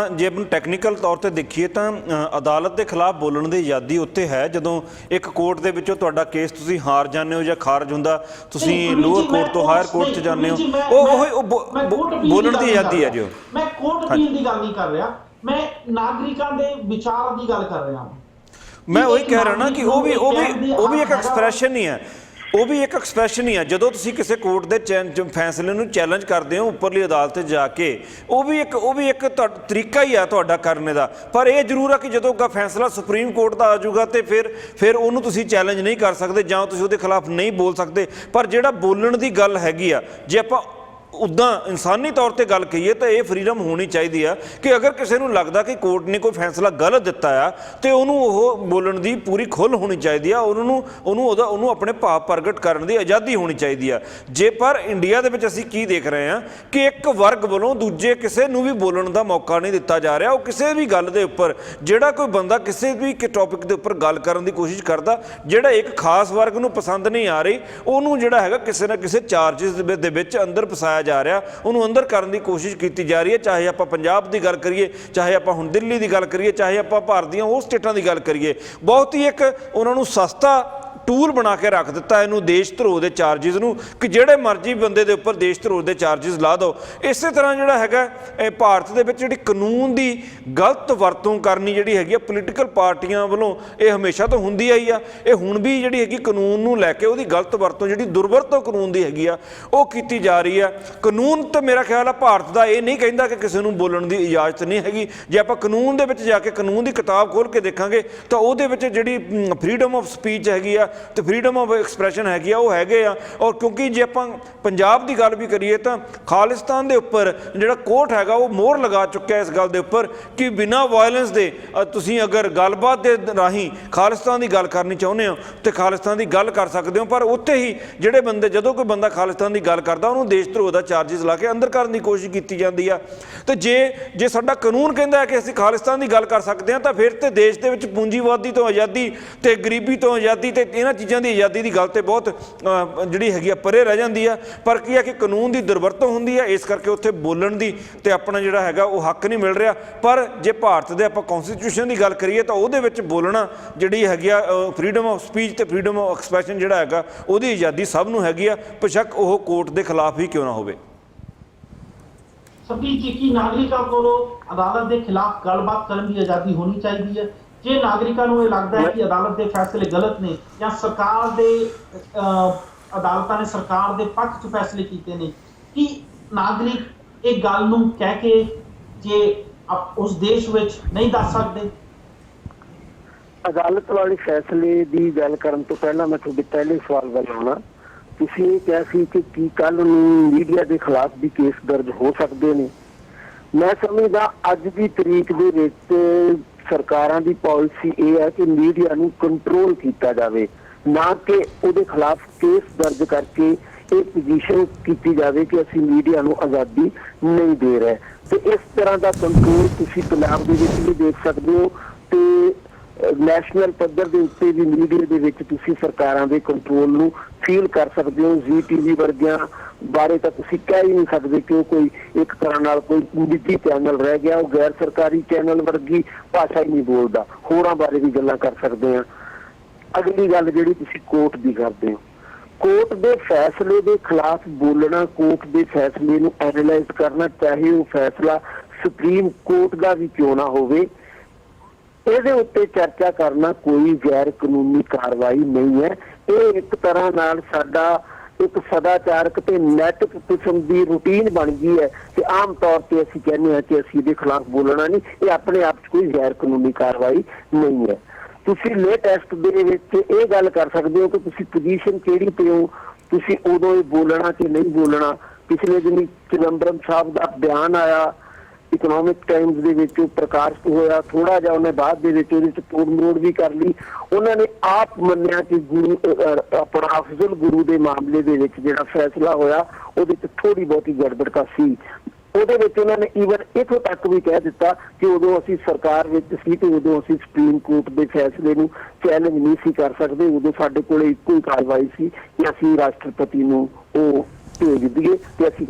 ਟੈਕਨੀਕਲ ਤੌਰ ਤੇ ਦੇਖੀਏ ਤਾਂ ਅਦਾਲਤ ਦੇ ਖਿਲਾਫ ਬੋਲਣ ਦੀ ਆਜ਼ਾਦੀ ਉੱਤੇ ਹੈ ਜਦੋਂ ਇੱਕ ਕੋਰਟ ਦੇ ਵਿੱਚੋਂ ਤੁਹਾਡਾ ਕੇਸ ਤੁਸੀਂ ਹਾਰ ਜਾਂਦੇ ਹੋ ਜਾਂ ਖਾਰਜ ਹੁੰਦਾ, ਤੁਸੀਂ ਲੋਅਰ ਕੋਰਟ ਤੋਂ ਹਾਇਰ ਕੋਰਟ 'ਚ ਜਾਂਦੇ ਹੋ, ਉਹ ਬੋਲਣ ਦੀ ਆਜ਼ਾਦੀ ਹੈ ਜੀ। ਮੈਂ ਕੋਰਟ ਅਪੀਲ ਦੀ ਗੱਲ ਨਹੀਂ ਕਰ ਰਿਹਾ, ਮੈਂ ਨਾਗਰਿਕਾਂ ਦੇ ਵਿਚਾਰ ਦੀ ਗੱਲ ਕਰ ਰਿਹਾ ਹਾਂ। ਮੈਂ ਉਹੀ ਕਹਿ ਰਿਹਾ ਨਾ ਕਿ ਉਹ ਵੀ ਇੱਕ ਐਕਸਪ੍ਰੈਸ਼ਨ ਹੀ ਹੈ, ਉਹ ਵੀ ਇੱਕ ਐਕਸਪ੍ਰੈਸ਼ਨ ਹੀ ਹੈ। ਜਦੋਂ ਤੁਸੀਂ ਕਿਸੇ ਕੋਰਟ ਦੇ ਫੈਸਲੇ ਨੂੰ ਚੈਲੰਜ ਕਰਦੇ ਹੋ ਉੱਪਰਲੀ ਅਦਾਲਤ 'ਤੇ ਜਾ ਕੇ, ਉਹ ਵੀ ਇੱਕ ਤਰੀਕਾ ਹੀ ਆ ਤੁਹਾਡਾ ਕਰਨੇ ਦਾ। ਪਰ ਇਹ ਜ਼ਰੂਰ ਆ ਕਿ ਜਦੋਂ ਫੈਸਲਾ ਸੁਪਰੀਮ ਕੋਰਟ ਦਾ ਆ ਜਾਊਗਾ ਤੇ ਫਿਰ ਉਹਨੂੰ ਤੁਸੀਂ ਚੈਲੰਜ ਨਹੀਂ ਕਰ ਸਕਦੇ ਜਾਂ ਤੁਸੀਂ ਉਹਦੇ ਖਿਲਾਫ ਨਹੀਂ ਬੋਲ ਸਕਦੇ। ਪਰ ਜਿਹੜਾ ਬੋਲਣ ਦੀ ਗੱਲ ਹੈਗੀ ਆ, ਜੇ ਆਪਾਂ ਉੱਦਾਂ ਇਨਸਾਨੀ ਤੌਰ ਤੇ ਗੱਲ ਕਹੀਏ ਤਾਂ ਇਹ ਫਰੀडम ਹੋਣੀ ਚਾਹੀਦੀ ਆ ਕਿ ਅਗਰ ਕਿਸੇ ਨੂੰ ਲੱਗਦਾ ਕਿ ਕੋਰਟ ਨੇ ਕੋਈ ਫੈਸਲਾ ਗਲਤ ਦਿੱਤਾ ਆ ਤੇ ਉਹਨੂੰ ਉਹ ਬੋਲਣ ਦੀ ਪੂਰੀ ਖੁੱਲ੍ਹ ਹੋਣੀ ਚਾਹੀਦੀ ਆ, ਉਹਨੂੰ ਆਪਣੇ ਭਾਵ ਪ੍ਰਗਟ ਕਰਨ ਦੀ ਆਜ਼ਾਦੀ ਹੋਣੀ ਚਾਹੀਦੀ ਆ। ਜੇ ਪਰ ਇੰਡੀਆ ਦੇ ਵਿੱਚ ਅਸੀਂ ਕੀ ਦੇਖ ਰਹੇ ਹਾਂ ਕਿ ਇੱਕ ਵਰਗ ਵੱਲੋਂ ਦੂਜੇ ਕਿਸੇ ਨੂੰ ਵੀ ਬੋਲਣ ਦਾ ਮੌਕਾ ਨਹੀਂ ਦਿੱਤਾ ਜਾ ਰਿਹਾ। ਉਹ ਕਿਸੇ ਵੀ ਗੱਲ ਦੇ ਉੱਪਰ, ਜਿਹੜਾ ਕੋਈ ਬੰਦਾ ਕਿਸੇ ਵੀ ਟੌਪਿਕ ਦੇ ਉੱਪਰ ਗੱਲ ਕਰਨ ਦੀ ਕੋਸ਼ਿਸ਼ ਕਰਦਾ, ਜਿਹੜਾ ਇੱਕ ਖਾਸ ਵਰਗ ਨੂੰ ਪਸੰਦ ਨਹੀਂ ਆ ਰਹੀ, ਉਹਨੂੰ ਜਿਹੜਾ ਹੈਗਾ ਕਿਸੇ ਨਾ ਕਿਸੇ ਚਾਰजेस ਦੇ ਵਿੱਚ ਅੰਦਰ ਫਸਾਇਆ ਜਾ ਰਿਹਾ, ਉਹਨੂੰ ਅੰਦਰ ਕਰਨ ਦੀ ਕੋਸ਼ਿਸ਼ ਕੀਤੀ ਜਾ ਰਹੀ ਹੈ। ਚਾਹੇ ਆਪਾਂ ਪੰਜਾਬ ਦੀ ਗੱਲ ਕਰੀਏ, ਚਾਹੇ ਆਪਾਂ ਹੁਣ ਦਿੱਲੀ ਦੀ ਗੱਲ ਕਰੀਏ, ਚਾਹੇ ਆਪਾਂ ਭਾਰਤ ਦੀਆਂ ਉਹ ਸਟੇਟਾਂ ਦੀ ਗੱਲ ਕਰੀਏ, ਬਹੁਤ ਹੀ ਇੱਕ ਉਹਨਾਂ ਨੂੰ ਸਸਤਾ ਟੂਲ ਬਣਾ ਕੇ ਰੱਖ ਦਿੱਤਾ ਇਹਨੂੰ ਦੇਸ਼ ਧਰੋਹ ਦੇ ਚਾਰजेस ਨੂੰ ਕਿ ਜਿਹੜੇ ਮਰਜ਼ੀ ਬੰਦੇ ਦੇ ਉੱਪਰ ਦੇਸ਼ ਧਰੋਹ ਦੇ ਚਾਰजेस ਲਾ ਦਿਓ। ਇਸੇ ਤਰ੍ਹਾਂ ਜਿਹੜਾ ਹੈਗਾ ਇਹ ਭਾਰਤ ਦੇ ਵਿੱਚ ਜਿਹੜੀ ਕਾਨੂੰਨ ਦੀ ਗਲਤ ਵਰਤੋਂ ਕਰਨੀ ਜਿਹੜੀ ਹੈਗੀ ਆ ਪੋਲੀਟੀਕਲ ਪਾਰਟੀਆਂ ਵੱਲੋਂ, ਇਹ ਹਮੇਸ਼ਾ ਤੋਂ ਹੁੰਦੀ ਆਈ ਆ। ਇਹ ਹੁਣ ਵੀ ਜਿਹੜੀ ਹੈਗੀ ਕਾਨੂੰਨ ਨੂੰ ਲੈ ਕੇ ਉਹਦੀ ਗਲਤ ਵਰਤੋਂ, ਜਿਹੜੀ ਦੁਰਵਰਤੋਂ ਕਾਨੂੰਨ ਦੀ ਹੈਗੀ ਆ, ਉਹ ਕੀਤੀ ਜਾ ਰਹੀ ਆ। ਕਾਨੂੰਨ ਤਾਂ ਮੇਰਾ ਖਿਆਲ ਆ ਭਾਰਤ ਦਾ ਇਹ ਨਹੀਂ ਕਹਿੰਦਾ ਕਿ ਕਿਸੇ ਨੂੰ ਬੋਲਣ ਦੀ ਇਜਾਜ਼ਤ ਨਹੀਂ ਹੈਗੀ। ਜੇ ਆਪਾਂ ਕਾਨੂੰਨ ਦੇ ਵਿੱਚ ਜਾ ਕੇ ਕਾਨੂੰਨ ਦੀ ਕਿਤਾਬ ਖੋਲ੍ਹ ਕੇ ਦੇਖਾਂਗੇ ਤਾਂ ਉਹਦੇ ਵਿੱਚ ਜਿਹੜੀ ਫਰੀडम ਆਫ ਸਪੀਚ ਹੈਗੀ ਆ ਤੇ ਫਰੀडम ਆਫ ਐਕਸਪ੍ਰੈਸ਼ਨ ਹੈਗੀ ਆ, ਉਹ ਹੈਗੇ ਆ। ਔਰ ਕਿਉਂਕਿ ਜੇ ਆਪਾਂ ਪੰਜਾਬ ਦੀ ਗੱਲ ਵੀ ਕਰੀਏ ਤਾਂ ਖਾਲਿਸਤਾਨ ਦੇ ਉੱਪਰ ਜਿਹੜਾ ਕੋਰਟ ਹੈਗਾ ਉਹ ਮੋਹਰ ਲਗਾ ਚੁੱਕਿਆ ਇਸ ਗੱਲ ਦੇ ਉੱਪਰ ਕਿ ਬਿਨਾਂ ਵਾਇਲੈਂਸ ਦੇ ਤੁਸੀਂ ਅਗਰ ਗੱਲਬਾਤ ਦੇ ਰਾਹੀਂ ਖਾਲਿਸਤਾਨ ਦੀ ਗੱਲ ਕਰਨੀ ਚਾਹੁੰਦੇ ਹੋ ਤੇ ਖਾਲਿਸਤਾਨ ਦੀ ਗੱਲ ਕਰ ਸਕਦੇ ਹੋ। ਪਰ ਉੱਥੇ ਹੀ ਜਿਹੜੇ ਬੰਦੇ, ਜਦੋਂ ਕੋਈ ਬੰਦਾ ਖਾਲਿਸਤਾਨ ਦੀ ਗੱਲ ਕਰਦਾ ਉਹਨੂੰ ਦੇਸ਼ ਧਰੋਹ ਦਾ ਚਾਰजेस ਲਾ ਕੇ ਅੰਦਰ ਕਰਨ ਦੀ ਕੋਸ਼ਿਸ਼ ਕੀਤੀ ਜਾਂਦੀ ਆ। ਤੇ ਜੇ ਸਾਡਾ ਕਾਨੂੰਨ ਕਹਿੰਦਾ ਹੈ ਕਿ ਅਸੀਂ ਖਾਲਿਸਤਾਨ ਦੀ ਗੱਲ ਕਰ ਸਕਦੇ ਹਾਂ ਤਾਂ ਫਿਰ ਤੇ ਦੇਸ਼ ਦੇ ਵਿੱਚ ਪੂੰਜੀਵਾਦੀ ਤੋਂ ਆਜ਼ਾਦੀ ਤੇ ਗਰੀਬੀ ਤੋਂ ਆਜ਼ਾਦੀ ਤੇ ਇਹਨਾਂ ਚੀਜ਼ਾਂ ਦੀ ਆਜ਼ਾਦੀ ਦੀ ਗੱਲ ਤੇ ਬਹੁਤ ਜਿਹੜੀ ਹੈਗੀ ਆ ਪਰੇ ਰਹਿ ਜਾਂਦੀ ਆ। ਪਰ ਕੀ ਆ ਕਿ ਕਾਨੂੰਨ ਦੀ ਦੁਰਵਰਤੋਂ ਹੁੰਦੀ ਆ, ਇਸ ਕਰਕੇ ਉੱਥੇ ਬੋਲਣ ਦੀ ਤੇ ਆਪਣਾ ਜਿਹੜਾ ਹੈਗਾ ਉਹ ਹੱਕ ਨਹੀਂ ਮਿਲ ਰਿਹਾ। ਪਰ ਜੇ ਭਾਰਤ ਦੇ ਆਪਾਂ ਕੌਨਸਟੀਟਿਊਸ਼ਨ ਦੀ ਗੱਲ ਕਰੀਏ ਤਾਂ ਉਹਦੇ ਵਿੱਚ ਬੋਲਣਾ ਜਿਹੜੀ ਹੈਗੀ ਆ ਫਰੀडम ਆਫ ਸਪੀਚ ਤੇ ਫਰੀडम ਆਫ ਐਕਸਪ੍ਰੈਸ਼ਨ ਜਿਹੜਾ ਹੈਗਾ ਉਹਦੀ ਆਜ਼ਾਦੀ ਸਭ ਨੂੰ ਹੈਗੀ ਆ, ਬੇਸ਼ੱਕ ਉਹ ਕੋਰਟ ਦੇ ਖਿਲਾਫ ਹੀ ਕਿਉਂ ਨਾ ਹੋਵੇ। ਸਭੀ ਕੀ ਨਾਗਰਿਕਾਂ ਕੋਲੋਂ ਅਦਾਲਤ ਦੇ ਖਿਲਾਫ ਗੱਲਬਾਤ ਕਰਨ ਦੀ ਆਜ਼ਾਦੀ ਹੋਣੀ ਚਾਹੀਦੀ ਹੈ। ਜੇ ਨਾਗਰਿਕਾਂ ਨੂੰ ਇਹ ਲੱਗਦਾ ਹੈ ਕਿ ਅਦਾਲਤ ਦੇ ਫੈਸਲੇ ਗਲਤ ਨੇ ਜਾਂ ਸਰਕਾਰ ਦੇ ਅਦਾਲਤਾਂ ਨੇ ਸਰਕਾਰ ਦੇ ਪੱਖ 'ਚ ਫੈਸਲੇ ਕੀਤੇ ਨੇ, ਕਿ ਨਾਗਰਿਕ ਇਹ ਗੱਲ ਨੂੰ ਕਹਿ ਕੇ ਜੇ ਉਸ ਦੇਸ਼ ਵਿੱਚ ਨਹੀਂ ਦੱਸ ਸਕਦੇ? ਅਦਾਲਤ ਵਾਲੇ ਫੈਸਲੇ ਦੀ ਗੱਲ ਕਰਨ ਤੋਂ ਪਹਿਲਾਂ ਮੈਂ ਤੁਹਾਡੇ ਪਹਿਲੇ ਸਵਾਲ ਵੱਲ ਆਉਣਾ। ਤੁਸੀਂ ਇਹ ਕਿਹਾ ਸੀ ਕਿ ਕੀ ਕੱਲ ਨੂੰ ਮੀਡੀਆ ਦੇ ਖਿਲਾਫ ਵੀ ਕੇਸ ਦਰਜ ਹੋ ਸਕਦੇ ਨੇ। ਮੈਂ ਸਮਝਦਾ ਅੱਜ ਦੀ ਤਰੀਕ ਦੇ ਵਿੱਚ ਸਰਕਾਰਾਂ ਦੀ ਪਾਲਿਸੀ ਇਹ ਹੈ ਕਿ ਮੀਡੀਆ ਨੂੰ ਕੰਟਰੋਲ ਕੀਤਾ ਜਾਵੇ। ਨਾ ਕਿ ਉਹਦੇ ਖਿਲਾਫ ਕੇਸ ਦਰਜ ਕਰਕੇ ਇਹ ਪੋਜੀਸ਼ਨ ਕੀਤੀ ਜਾਵੇ ਕਿ ਅਸੀਂ ਮੀਡੀਆ ਨੂੰ ਆਜ਼ਾਦੀ ਨਹੀਂ ਦੇ ਰਹੇ। ਤੇ ਇਸ ਤਰ੍ਹਾਂ ਦਾ ਕੰਟਰੋਲ ਤੁਸੀਂ ਪੰਜਾਬ ਦੇ ਵਿੱਚ ਵੀ ਦੇਖ ਸਕਦੇ ਹੋ ਤੇ ਨੈਸ਼ਨਲ ਪੱਧਰ ਦੇ ਉੱਤੇ ਵੀ ਮੀਡੀਆ ਦੇ ਵਿੱਚ ਤੁਸੀਂ ਸਰਕਾਰਾਂ ਦੇ ਕੰਟਰੋਲ ਨੂੰ ਫੀਲ ਕਰ ਸਕਦੇ ਹੋ। ਜ਼ੀ ਟੀਵੀ ਵਰਗਿਆਂ ਬਾਰੇ ਤਾਂ ਤੁਸੀਂ ਕਹਿ ਹੀ ਨਹੀਂ ਸਕਦੇ ਕਿ ਉਹ ਕੋਈ ਇੱਕ ਤਰ੍ਹਾਂ ਨਾਲ ਕੋਈ ਨਿੱਜੀ ਚੈਨਲ ਰਹਿ ਗਿਆ, ਉਹ ਗੈਰ ਸਰਕਾਰੀ ਚੈਨਲ ਵਰਗੀ ਭਾਸ਼ਾ ਹੀ ਨਹੀਂ ਬੋਲਦਾ। ਹੋਰਾਂ ਬਾਰੇ ਵੀ ਗੱਲਾਂ ਕਰ ਸਕਦੇ ਹਾਂ। ਅਗਲੀ ਗੱਲ ਜਿਹੜੀ ਤੁਸੀਂ ਕੋਰਟ ਦੀ ਕਰਦੇ ਹੋ, ਕੋਰਟ ਦੇ ਫੈਸਲੇ ਦੇ ਖਿਲਾਫ ਬੋਲਣਾ, ਕੋਰਟ ਦੇ ਫੈਸਲੇ ਨੂੰ ਐਨਾਲਾਈਜ਼ ਕਰਨਾ, ਚਾਹੇ ਉਹ ਫੈਸਲਾ ਸੁਪਰੀਮ ਕੋਰਟ ਦਾ ਵੀ ਕਿਉਂ ਨਾ ਹੋਵੇ, ਇਹਦੇ ਉੱਤੇ ਚਰਚਾ ਕਰਨਾ ਕੋਈ ਗੈਰ ਕਾਨੂੰਨੀ ਕਾਰਵਾਈ ਨਹੀਂ ਹੈ। ਇਹ ਇੱਕ ਤਰ੍ਹਾਂ ਨਾਲ ਸਾਡਾ ਇੱਕ ਸਦਾਚਾਰਕ ਤੇ ਨੈਤਿਕ ਕਿਸਮ ਦੀ ਰੂਟੀਨ ਬਣ ਗਈ ਹੈ ਕਿ ਆਮ ਤੌਰ ਤੇ ਅਸੀਂ ਕਹਿੰਦੇ ਹਾਂ ਕਿ ਅਸੀਂ ਇਹਦੇ ਖਿਲਾਫ ਬੋਲਣਾ ਨਹੀਂ। ਇਹ ਆਪਣੇ ਆਪ 'ਚ ਕੋਈ ਗੈਰ ਕਾਨੂੰਨੀ ਕਾਰਵਾਈ ਨਹੀਂ ਹੈ। ਤੁਸੀਂ ਲੇਟੈਸਟ ਦੇ ਵਿੱਚ ਇਹ ਗੱਲ ਕਰ ਸਕਦੇ ਹੋ ਕਿ ਤੁਸੀਂ ਪੋਜੀਸ਼ਨ ਕਿਹੜੀ ਤੇ ਹੋ, ਤੁਸੀਂ ਉਦੋਂ ਇਹ ਬੋਲਣਾ ਕਿ ਨਹੀਂ ਬੋਲਣਾ। ਪਿਛਲੇ ਦਿਨੀ ਚਿਦੰਬਰਮ ਸਾਹਿਬ ਦਾ ਬਿਆਨ ਆਇਆ ਇਕਨੋਮਿਕ ਟਾਈਮਜ਼ ਦੇ ਵਿੱਚ, ਪ੍ਰਕਾਸ਼ਿਤ ਹੋਇਆ, ਥੋੜਾ ਜਿਹਾ ਉਹਨੇ ਬਾਅਦ ਦੇ ਵਿੱਚ ਉਹਦੇ 'ਚ ਤੋੜ ਮਰੋੜ ਵੀ ਕਰ ਲਈ। ਉਹਨਾਂ ਨੇ ਆਪ ਮੰਨਿਆ ਕਿ ਗੁਰੂ ਆਪਣਾ ਅਫਜ਼ਲ ਗੁਰੂ ਦੇ ਮਾਮਲੇ ਦੇ ਵਿੱਚ ਜਿਹੜਾ ਫੈਸਲਾ ਹੋਇਆ ਉਹਦੇ 'ਚ ਥੋੜੀ ਬਹੁਤੀ ਗੜਬੜ ਸੀ। ਉਹਦੇ ਵਿੱਚ ਉਹਨਾਂ ਨੇ ਈਵਨ ਇੱਥੋਂ ਤੱਕ ਵੀ ਕਹਿ ਦਿੱਤਾ ਕਿ ਉਦੋਂ ਅਸੀਂ ਸਰਕਾਰ ਵਿੱਚ ਸੀ ਤੇ ਉਦੋਂ ਅਸੀਂ ਸੁਪਰੀਮ ਕੋਰਟ ਦੇ ਫੈਸਲੇ ਨੂੰ ਚੈਲੰਜ ਨਹੀਂ ਸੀ ਕਰ ਸਕਦੇ। ਉਦੋਂ ਸਾਡੇ ਕੋਲ ਇੱਕੋ ਹੀ ਕਾਰਵਾਈ ਸੀ ਕਿ ਅਸੀਂ ਰਾਸ਼ਟਰਪਤੀ ਨੂੰ ਉਹ ਭੇਜ ਦਈਏ ਤੇ ਅਸੀਂ